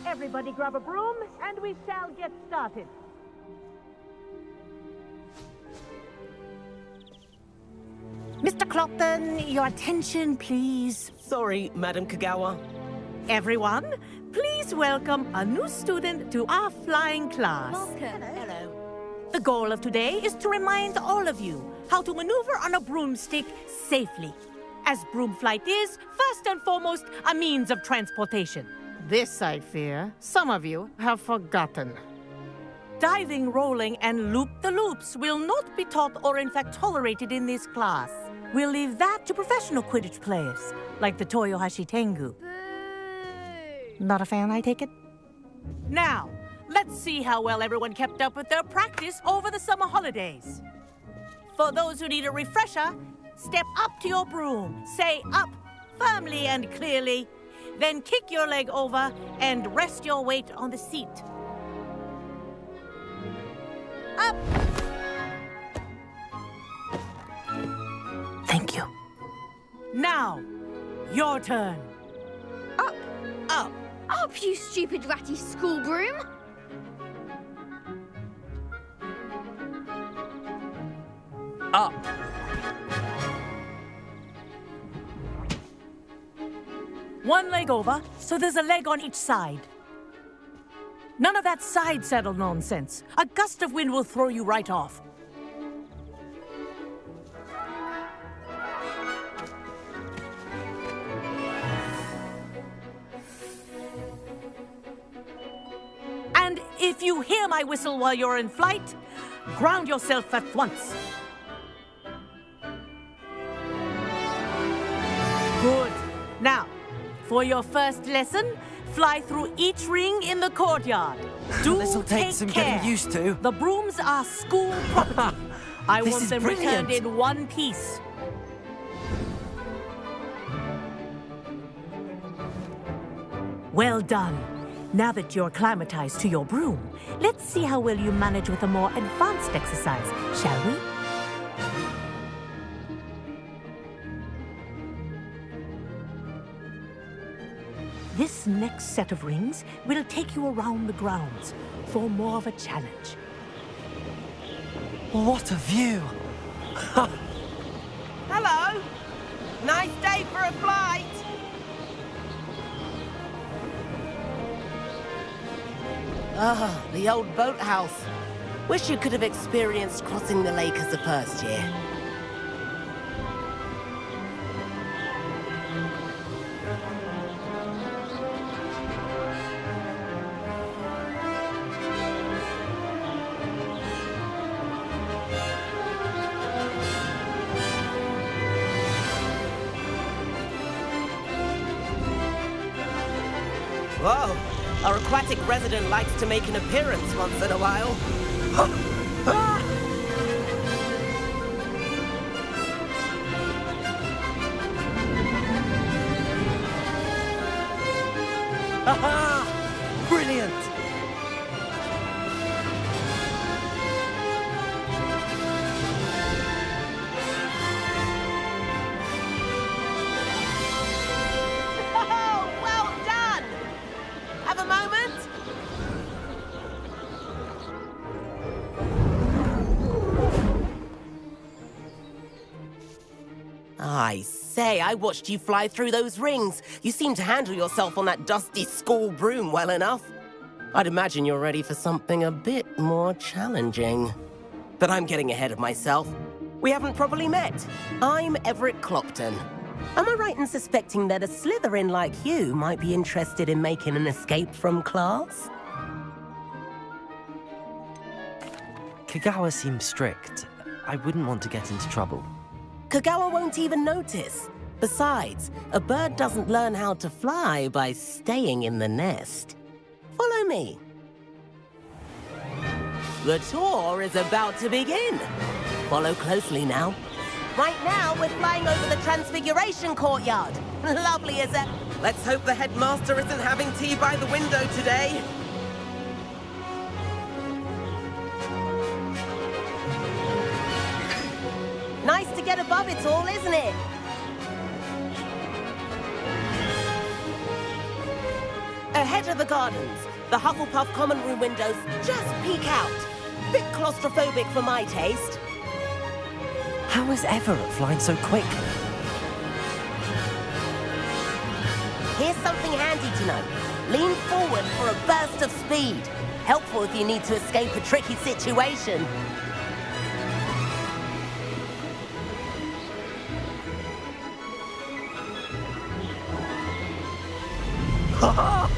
Everybody grab a broom, and we shall get started. Mr. Clopton, your attention, please. Sorry, Madam Kagawa. Everyone, please welcome a new student to our flying class. Hello. The goal of today is to remind all of you how to maneuver on a broomstick safely, as broom flight is, first and foremost, a means of transportation. This, I fear, some of you have forgotten. Diving, rolling, and loop-the-loops will not be taught or in fact tolerated in this class. We'll leave that to professional Quidditch players, like the Toyohashi Tengu. Not a fan, I take it? Now, let's see how well everyone kept up with their practice over the summer holidays. For those who need a refresher, step up to your broom, say up firmly and clearly, then kick your leg over and rest your weight on the seat. Up! Thank you. Now, your turn. Up! Up! Up, you stupid ratty school broom! Up. One leg over, so there's a leg on each side. None of that side saddle nonsense. A gust of wind will throw you right off. And if you hear my whistle while you're in flight, ground yourself at once. Good. Now, for your first lesson, fly through each ring in the courtyard. This'll take some care. getting used to. The brooms are school property. I This want is them brilliant. returned in one piece. Well done. Now that you're acclimatized to your broom, let's see how well you manage with a more advanced exercise, shall we? This next set of rings will take you around the grounds for more of a challenge. What a view! Hello. Nice day for a flight. Ah, the old boathouse. Wish you could have experienced crossing the lake as a first year. Our aquatic resident likes to make an appearance once in a while. Aha! Brilliant! Oh, well done! Have a moment? I say, I watched you fly through those rings. You seem to handle yourself on that dusty school broom well enough. I'd imagine you're ready for something a bit more challenging. But I'm getting ahead of myself. We haven't properly met. I'm Everett Clopton. Am I right in suspecting that a Slytherin like you might be interested in making an escape from class? Kagawa seems strict. I wouldn't want to get into trouble. Kagawa won't even notice. Besides, a bird doesn't learn how to fly by staying in the nest. Follow me. The tour is about to begin. Follow closely now. Right now, we're flying over the Transfiguration Courtyard. Lovely as ever. Let's hope the headmaster isn't having tea by the window today. Nice to get above it all, isn't it? Ahead of the gardens, the Hufflepuff common room windows just peek out. Bit claustrophobic for my taste. How is Everett flying so quick? Here's something handy to know. Lean forward for a burst of speed. Helpful if you need to escape a tricky situation. Ha!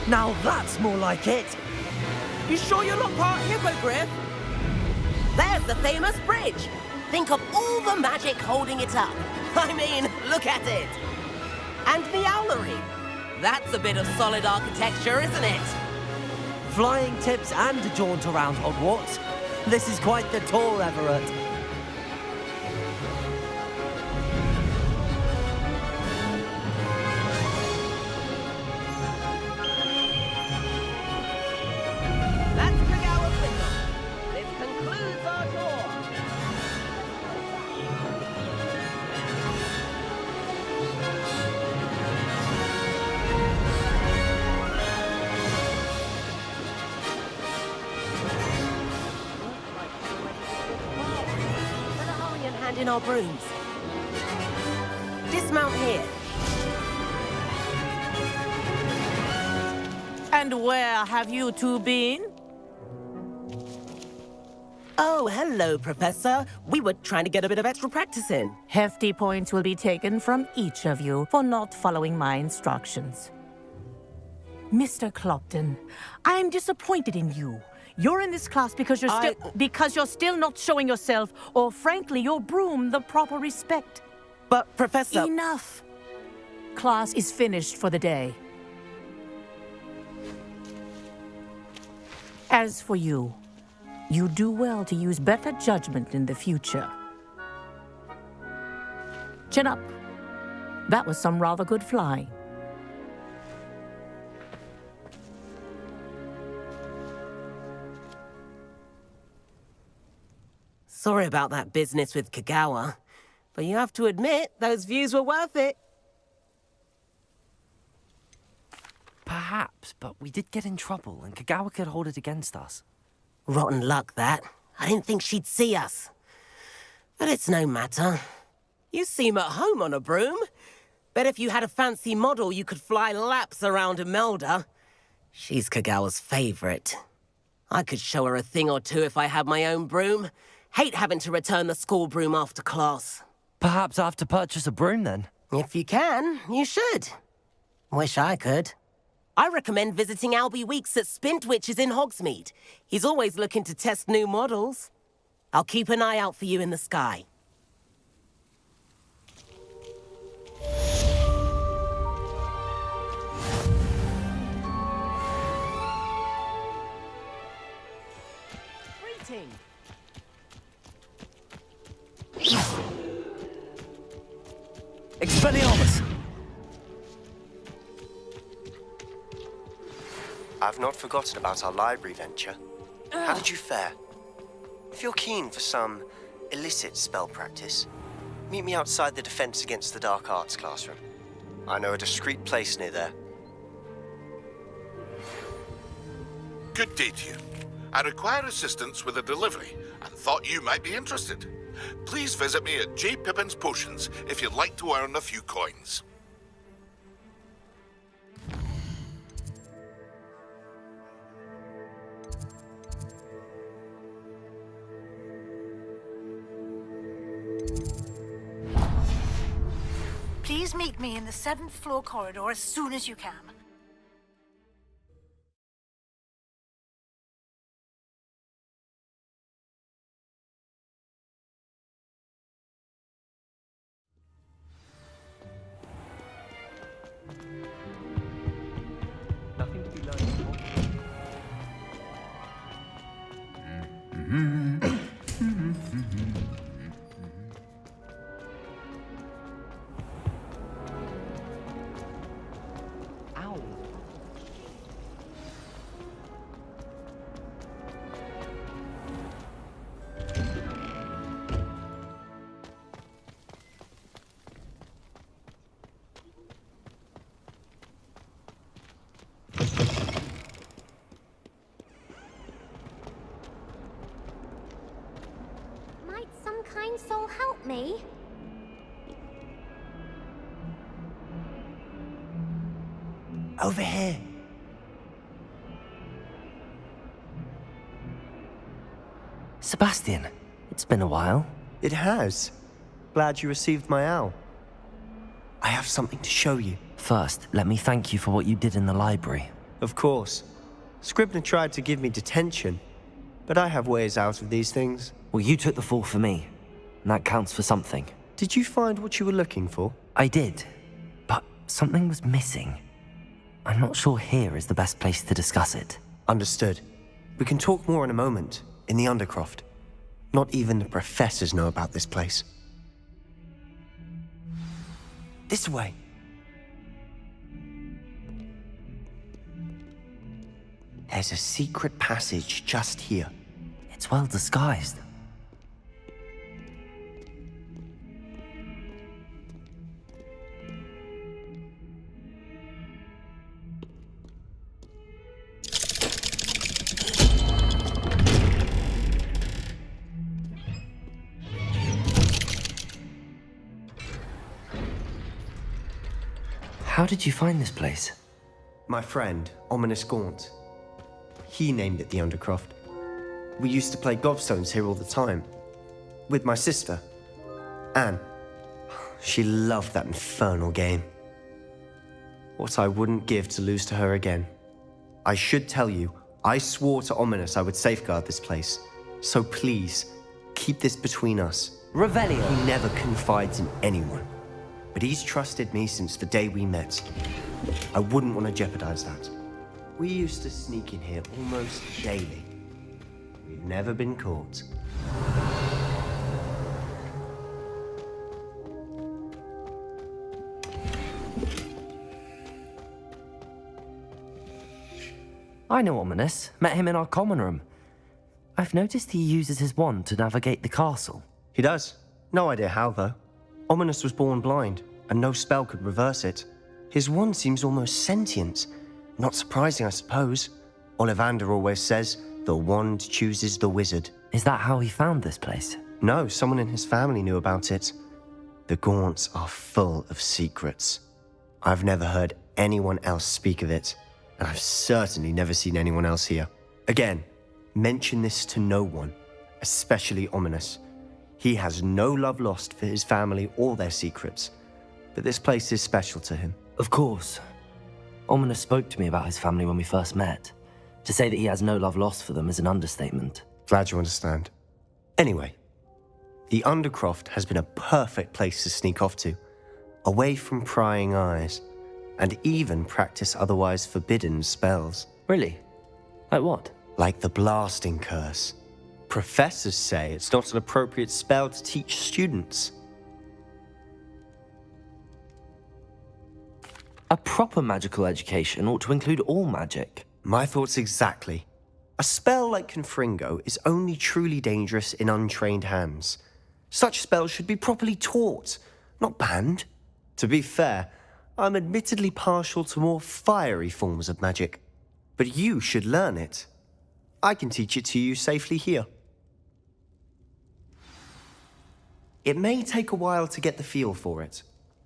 Now that's more like it. You sure you're not part hippogriff? There's the famous bridge. Think of all the magic holding it up. I mean, look at it. And the owlery. That's a bit of solid architecture, isn't it? Flying tips and a jaunt around Hogwarts. This is quite the tour, Everett. In our brooms. Dismount here. And where have you two been? Oh, hello, Professor. We were trying to get a bit of extra practice in. Hefty points will be taken from each of you for not following my instructions. Mr. Clopton, I'm disappointed in you. You're in this class because you're still not showing yourself, or frankly, your broom the proper respect. But, Professor... Enough! Class is finished for the day. As for you, you do well to use better judgment in the future. Chin up. That was some rather good flying. Sorry about that business with Kagawa, but you have to admit, those views were worth it. Perhaps, but we did get in trouble, and Kagawa could hold it against us. Rotten luck, that. I didn't think she'd see us. But it's no matter. You seem at home on a broom. Bet if you had a fancy model, you could fly laps around Imelda. She's Kagawa's favorite. I could show her a thing or two if I had my own broom. Hate having to return the school broom after class. Perhaps I have to purchase a broom then? If you can, you should. Wish I could. I recommend visiting 𝕯𝖊𝖆𝖓 at Spintwitches in Hogsmeade. He's always looking to test new models. I'll keep an eye out for you in the sky. Waiting. Expelliarmus! I've not forgotten about our library venture. How did you fare? If you're keen for some illicit spell practice, meet me outside the Defense Against the Dark Arts classroom. I know a discreet place near there. Good day to you. I require assistance with a delivery and thought you might be interested. Please visit me at J. Pippin's Potions if you'd like to earn a few coins. Please meet me in the 7th floor corridor as soon as you can. Nothing to be learned. Ow. Might some kind soul help me? Over here. Sebastian, it's been a while. It has. Glad you received my owl. I have something to show you. First, let me thank you for what you did in the library. Of course. Scribner tried to give me detention, but I have ways out of these things. Well, you took the fall for me, and that counts for something. Did you find what you were looking for? I did, but something was missing. I'm not sure here is the best place to discuss it. Understood. We can talk more in a moment, in the Undercroft. Not even the professors know about this place. This way. There's a secret passage just here. It's well disguised. How did you find this place? My friend, 𝕯𝖓𝖆𝖓𝖘. He named it the Undercroft. We used to play gobstones here all the time. With my sister, Anne. She loved that infernal game. What I wouldn't give to lose to her again. I should tell you, I swore to Ominous I would safeguard this place. So please, keep this between us. 𝕯𝖊𝖆𝖓𝖘. He never confides in anyone. But he's trusted me since the day we met. I wouldn't want to jeopardize that. We used to sneak in here almost daily. We've never been caught. I know Ominous. Met him in our common room. I've noticed he uses his wand to navigate the castle. He does. No idea how, though. Ominous was born blind, and no spell could reverse it. His wand seems almost sentient. Not surprising, I suppose. Ollivander always says, the wand chooses the wizard. Is that how he found this place? No, someone in his family knew about it. The Gaunts are full of secrets. I've never heard anyone else speak of it, and I've certainly never seen anyone else here. Again, mention this to no one, especially Ominous. He has no love lost for his family or their secrets, but this place is special to him. Of course. Ominous spoke to me about his family when we first met. To say that he has no love lost for them is an understatement. Glad you understand. Anyway, the Undercroft has been a perfect place to sneak off to, away from prying eyes, and even practice otherwise forbidden spells. Really? Like what? Like the blasting curse. Professors say it's not an appropriate spell to teach students. A proper magical education ought to include all magic. My thoughts exactly. A spell like Confringo is only truly dangerous in untrained hands. Such spells should be properly taught, not banned. To be fair, I'm admittedly partial to more fiery forms of magic. But you should learn it. I can teach it to you safely here. It may take a while to get the feel for it.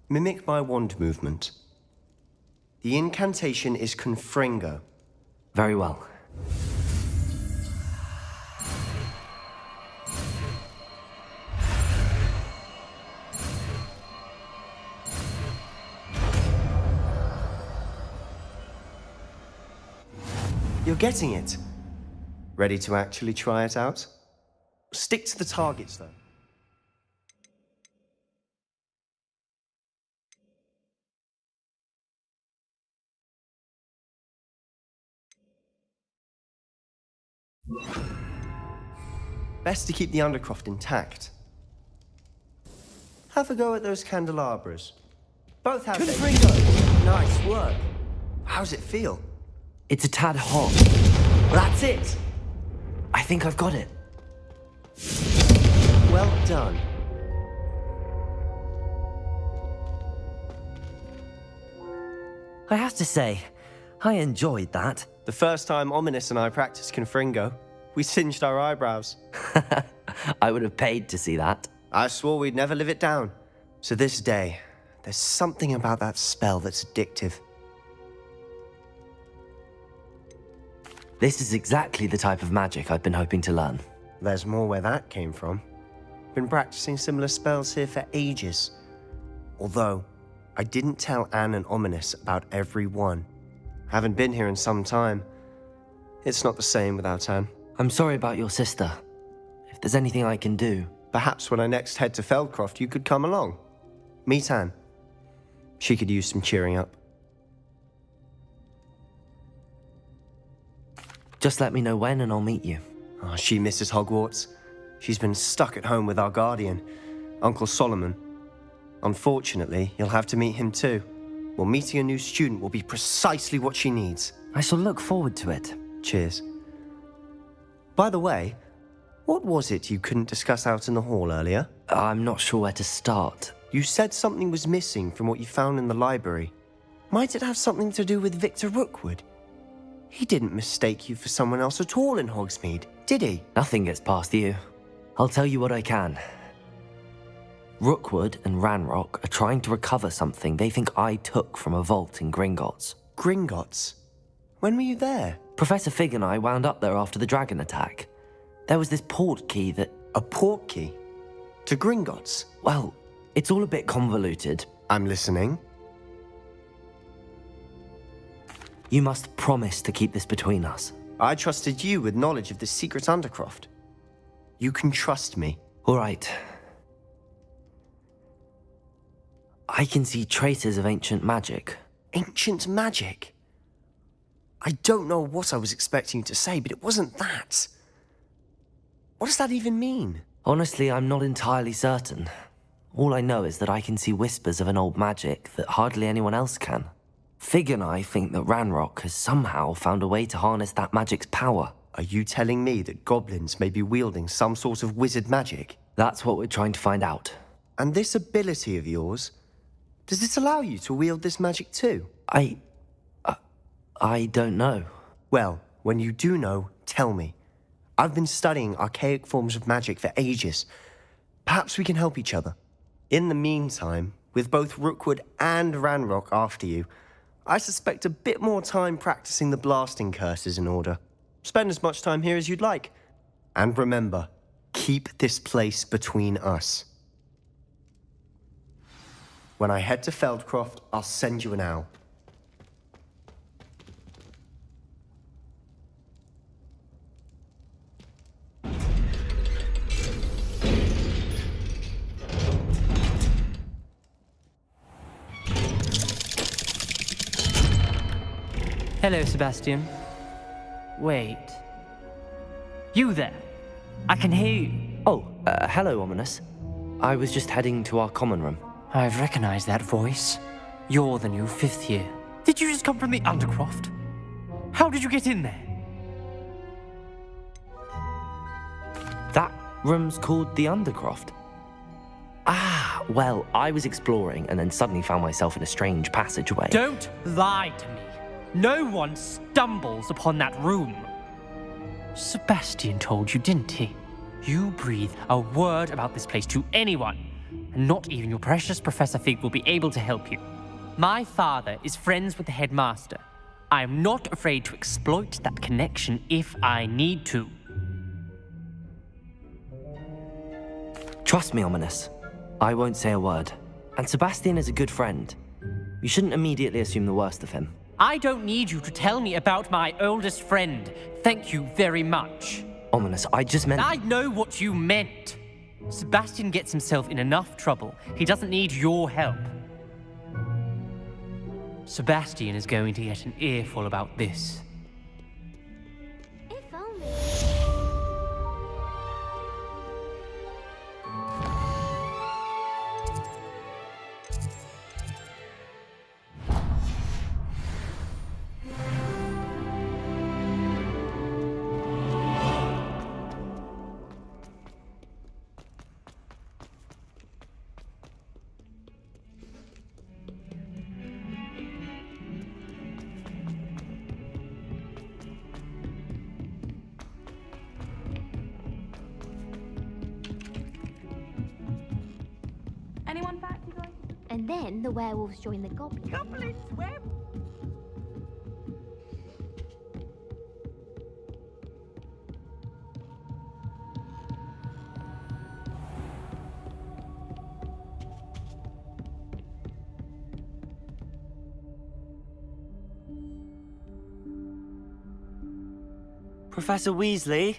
Mimic my wand movement. The incantation is Confringo. Very well. You're getting it. Ready to actually try it out? Stick to the targets, though. Best to keep the Undercroft intact. Have a go at those candelabras. Both have Confringo! Nice work. How's it feel? It's a tad hot. That's it! I think I've got it. Well done. I have to say, I enjoyed that. The first time Ominous and I practiced Confringo, we singed our eyebrows. I would have paid to see that. I swore we'd never live it down. So this day, there's something about that spell that's addictive. This is exactly the type of magic I've been hoping to learn. There's more where that came from. Been practicing similar spells here for ages. Although, I didn't tell Anne and Ominous about every one. Haven't been here in some time. It's not the same without Anne. I'm sorry about your sister. If there's anything I can do... Perhaps when I next head to 𝕆𝖃croft, you could come along. Meet Anne. She could use some cheering up. Just let me know when and I'll meet you. Oh, she misses Hogwarts. She's been stuck at home with our guardian, Uncle Solomon. Unfortunately, you'll have to meet him too. Well, meeting a new student will be precisely what she needs. I shall look forward to it. Cheers. By the way, what was it you couldn't discuss out in the hall earlier? I'm not sure where to start. You said something was missing from what you found in the library. Might it have something to do with Victor Rookwood? He didn't mistake you for someone else at all in Hogsmeade, did he? Nothing gets past you. I'll tell you what I can. Rookwood and Ranrock are trying to recover something they think I took from a vault in Gringotts. Gringotts? When were you there? Professor Fig and I wound up there after the dragon attack. There was this port key that... A port key? To Gringotts? Well, it's all a bit convoluted. I'm listening. You must promise to keep this between us. I trusted you with knowledge of the secret Undercroft. You can trust me. All right. I can see traces of ancient magic. Ancient magic? I don't know what I was expecting you to say, but it wasn't that. What does that even mean? Honestly, I'm not entirely certain. All I know is that I can see whispers of an old magic that hardly anyone else can. Fig and I think that Ranrock has somehow found a way to harness that magic's power. Are you telling me that goblins may be wielding some sort of wizard magic? That's what we're trying to find out. And this ability of yours, does it allow you to wield this magic too? I don't know. Well, when you do know, tell me. I've been studying archaic forms of magic for ages. Perhaps we can help each other. In the meantime, with both Rookwood and Ranrock after you, I suspect a bit more time practicing the blasting curse is in order. Spend as much time here as you'd like. And remember, keep this place between us. When I head to 𝕆𝖃croft, I'll send you an owl. Hello, Sebastian. Wait. You there? I can hear you. Oh, hello, Ominous. I was just heading to our common room. I've recognized that voice. You're the new 5th year. Did you just come from the Undercroft? How did you get in there? That room's called the Undercroft. Ah, well, I was exploring and then suddenly found myself in a strange passageway. Don't lie to me. No one stumbles upon that room. Sebastian told you, didn't he? You breathe a word about this place to anyone, and not even your precious Professor Fig will be able to help you. My father is friends with the headmaster. I am not afraid to exploit that connection if I need to. Trust me, Ominous. I won't say a word. And Sebastian is a good friend. You shouldn't immediately assume the worst of him. I don't need you to tell me about my oldest friend. Thank you very much. Ominous, I just meant... I know what you meant. Sebastian gets himself in enough trouble. He doesn't need your help. Sebastian is going to get an earful about this. If only. Anyone back, you guys? And then the werewolves join the goblins. Goblins, where? Professor Weasley?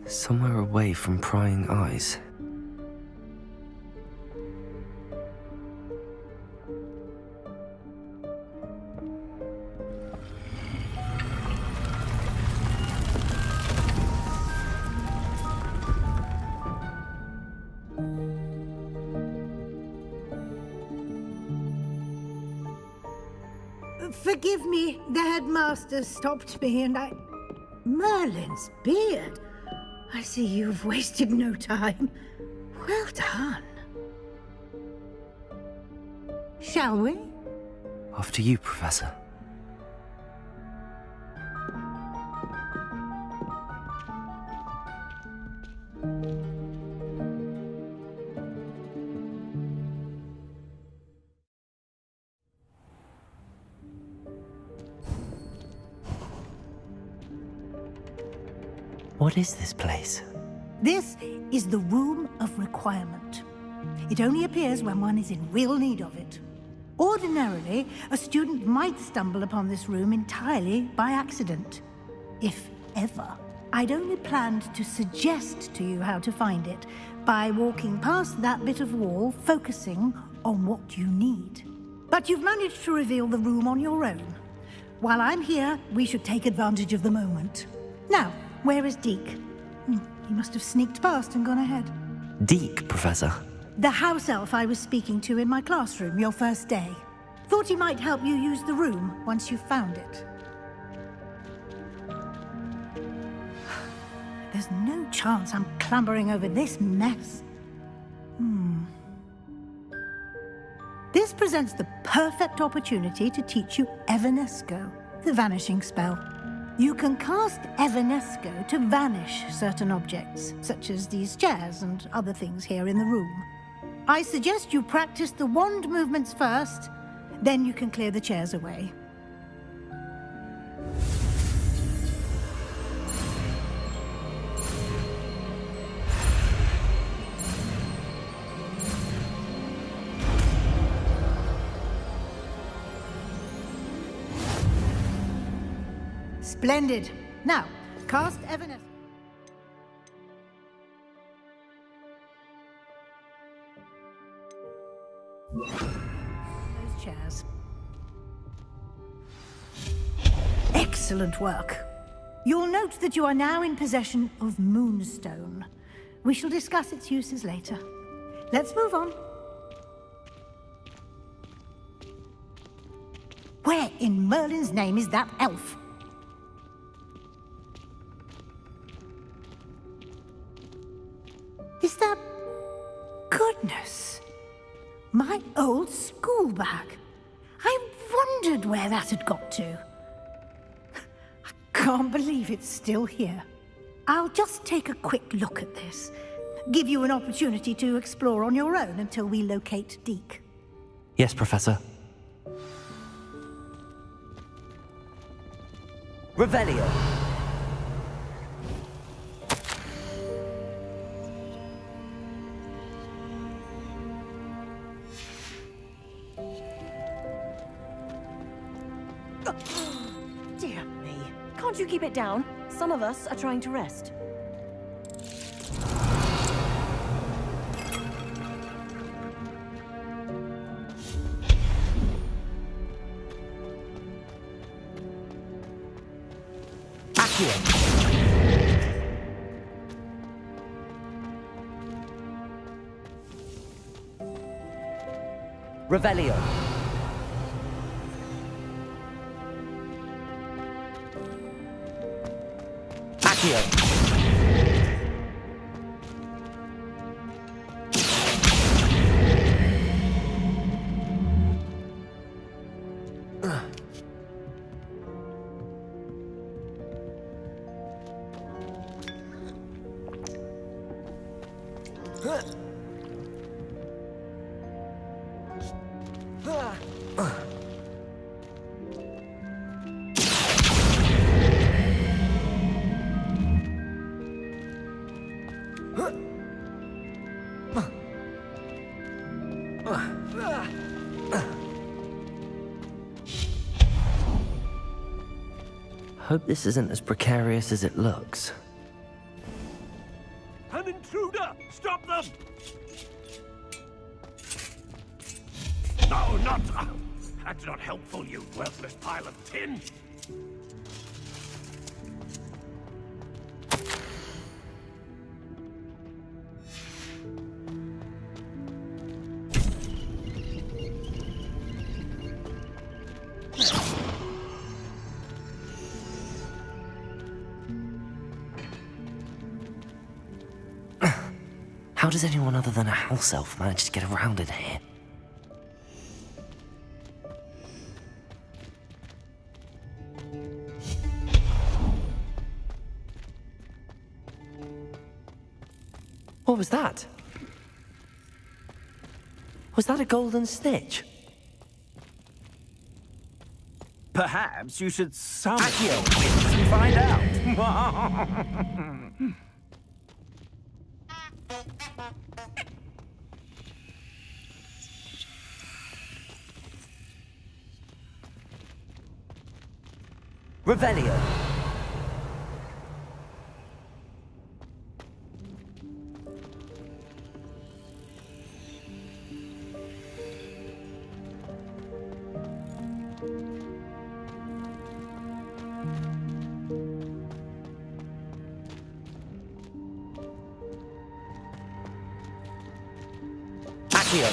Somewhere away from prying eyes. Forgive me, the headmaster stopped me and I... Merlin's beard. I see you've wasted no time. Well done. Shall we? After you, Professor. What is this place? This is the Room of Requirement. It only appears when one is in real need of it. Ordinarily, a student might stumble upon this room entirely by accident. If ever. I'd only planned to suggest to you how to find it by walking past that bit of wall, focusing on what you need. But you've managed to reveal the room on your own. While I'm here, we should take advantage of the moment. Now, where is Deke? He must have sneaked past and gone ahead. Deke, Professor. The house elf I was speaking to in my classroom your first day. Thought he might help you use the room once you found it. There's no chance I'm clambering over this mess. This presents the perfect opportunity to teach you Evanesco, the vanishing spell. You can cast Evanesco to vanish certain objects, such as these chairs and other things here in the room. I suggest you practice the wand movements first, then you can clear the chairs away. Splendid. Now, cast Evanesco. Those chairs. Excellent. Excellent work. You'll note that you are now in possession of Moonstone. We shall discuss its uses later. Let's move on. Where in Merlin's name is that elf? Is that... Goodness! My old school bag. I wondered where that had got to. I can't believe it's still here. I'll just take a quick look at this. Give you an opportunity to explore on your own until we locate Deke. Yes, Professor. Revelio. Dear me. Can't you keep it down? Some of us are trying to rest. Revelio. Accio. Hope this isn't as precarious as it looks. An intruder! Stop them! No, not... that's not helpful, you worthless pile of tin! How does anyone other than a house elf manage to get around in here? What was that? Was that a golden snitch? Perhaps you should summon your wits and find out. Revelio. Accio.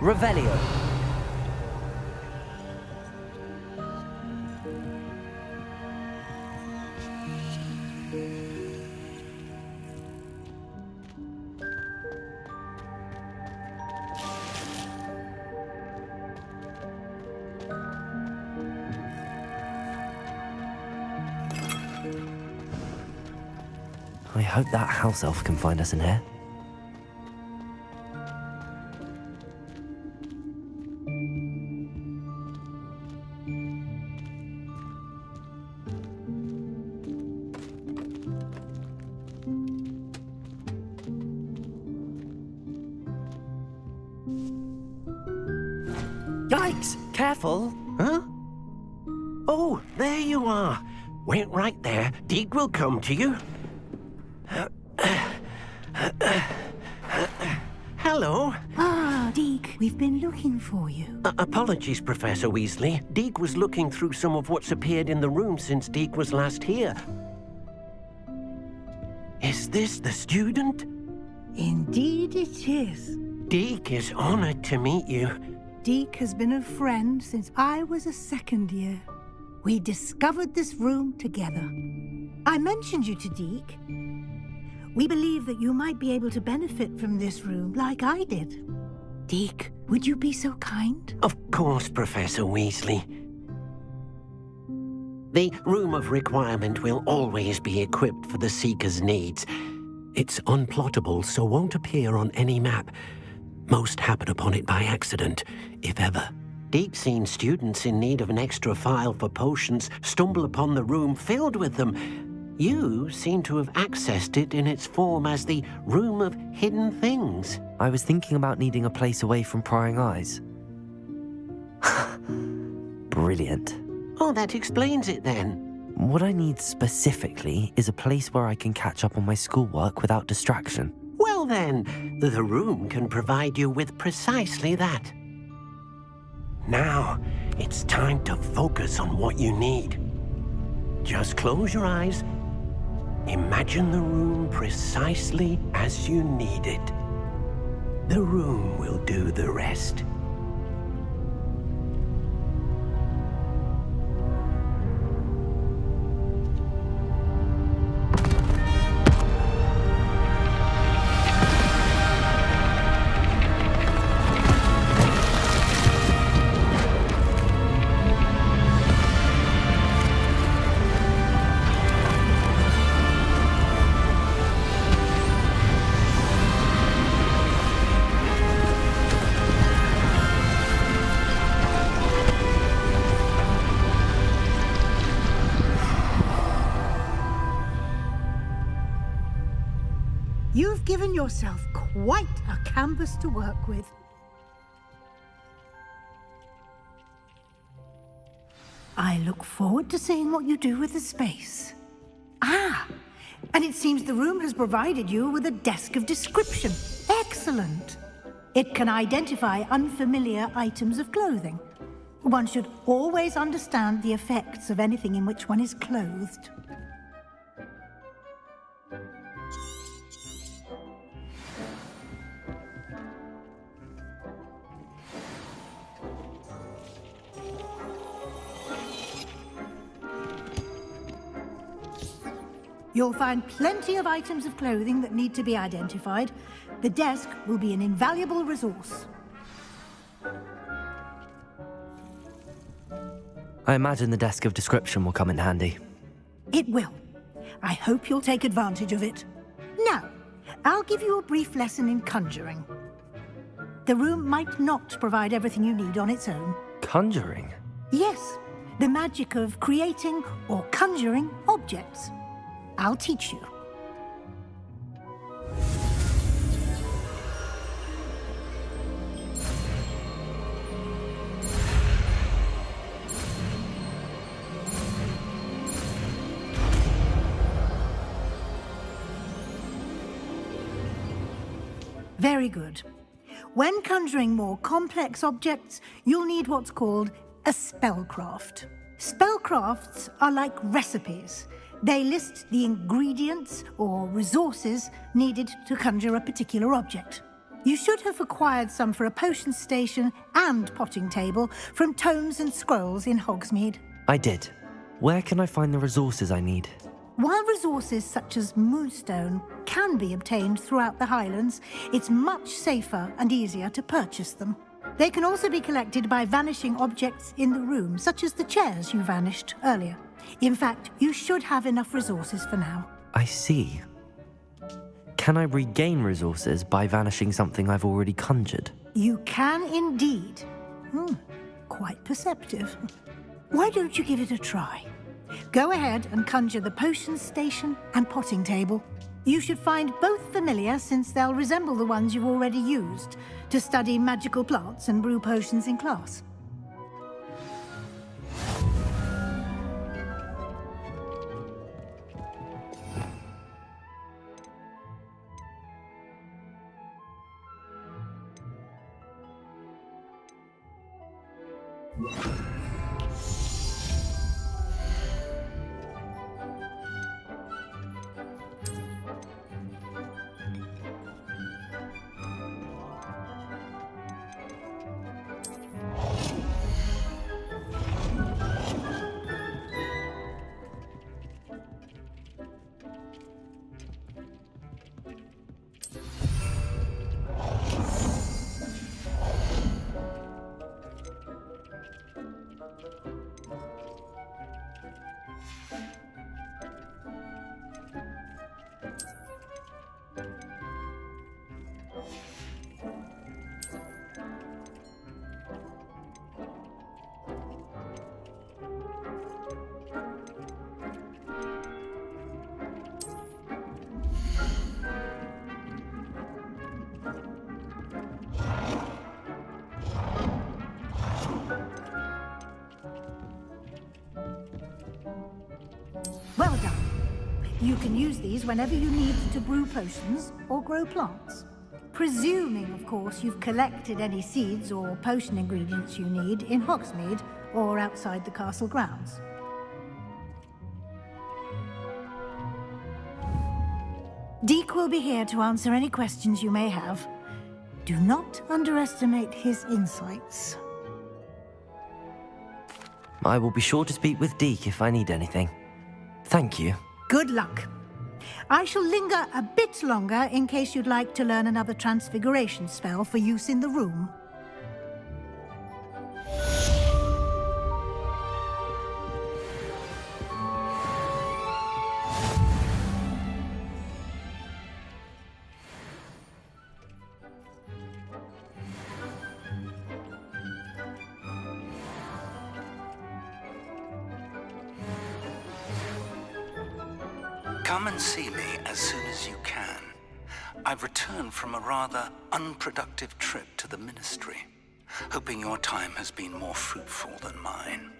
Revelio. I hope that house elf can find us in here. Yikes! Careful! Huh? Oh, there you are. Wait right there. Deek will come to you. Hello. Ah, Deek, we've been looking for you. Apologies, Professor Weasley. Deek was looking through some of what's appeared in the room since Deek was last here. Is this the student? Indeed it is. Deek is honored to meet you. Deek has been a friend since I was a second year. We discovered this room together. I mentioned you to Deek. We believe that you might be able to benefit from this room like I did. Deek, would you be so kind? Of course, Professor Weasley. The Room of Requirement will always be equipped for the Seeker's needs. It's unplottable, so won't appear on any map. Most happen upon it by accident, if ever. Deek's seen students in need of an extra file for potions stumble upon the room filled with them. You seem to have accessed it in its form as the Room of Hidden Things. I was thinking about needing a place away from prying eyes. Brilliant. Oh, that explains it then. What I need specifically is a place where I can catch up on my schoolwork without distraction. Well then, the room can provide you with precisely that. Now, it's time to focus on what you need. Just close your eyes. Imagine the room precisely as you need it. The room will do the rest. You've given yourself quite a canvas to work with. I look forward to seeing what you do with the space. Ah, and it seems the room has provided you with a desk of description. Excellent. It can identify unfamiliar items of clothing. One should always understand the effects of anything in which one is clothed. You'll find plenty of items of clothing that need to be identified. The desk will be an invaluable resource. I imagine the desk of description will come in handy. It will. I hope you'll take advantage of it. Now, I'll give you a brief lesson in conjuring. The room might not provide everything you need on its own. Conjuring? Yes, the magic of creating or conjuring objects. I'll teach you. Very good. When conjuring more complex objects, you'll need what's called a spellcraft. Spellcrafts are like recipes. They list the ingredients or resources needed to conjure a particular object. You should have acquired some for a potion station and potting table from tomes and scrolls in Hogsmeade. I did. Where can I find the resources I need? While resources such as moonstone can be obtained throughout the Highlands, it's much safer and easier to purchase them. They can also be collected by vanishing objects in the room, such as the chairs you vanished earlier. In fact, you should have enough resources for now. I see. Can I regain resources by vanishing something I've already conjured? You can indeed. Quite perceptive. Why don't you give it a try? Go ahead and conjure the potion station and potting table. You should find both familiar, since they'll resemble the ones you've already used to study magical plants and brew potions in class. Well done. You can use these whenever you need to brew potions or grow plants. Presuming, of course, you've collected any seeds or potion ingredients you need in Hogsmeade or outside the castle grounds. Deek will be here to answer any questions you may have. Do not underestimate his insights. I will be sure to speak with Deek if I need anything. Thank you. Good luck. I shall linger a bit longer in case you'd like to learn another transfiguration spell for use in the room. Come and see me as soon as you can. I've returned from a rather unproductive trip to the Ministry, hoping your time has been more fruitful than mine.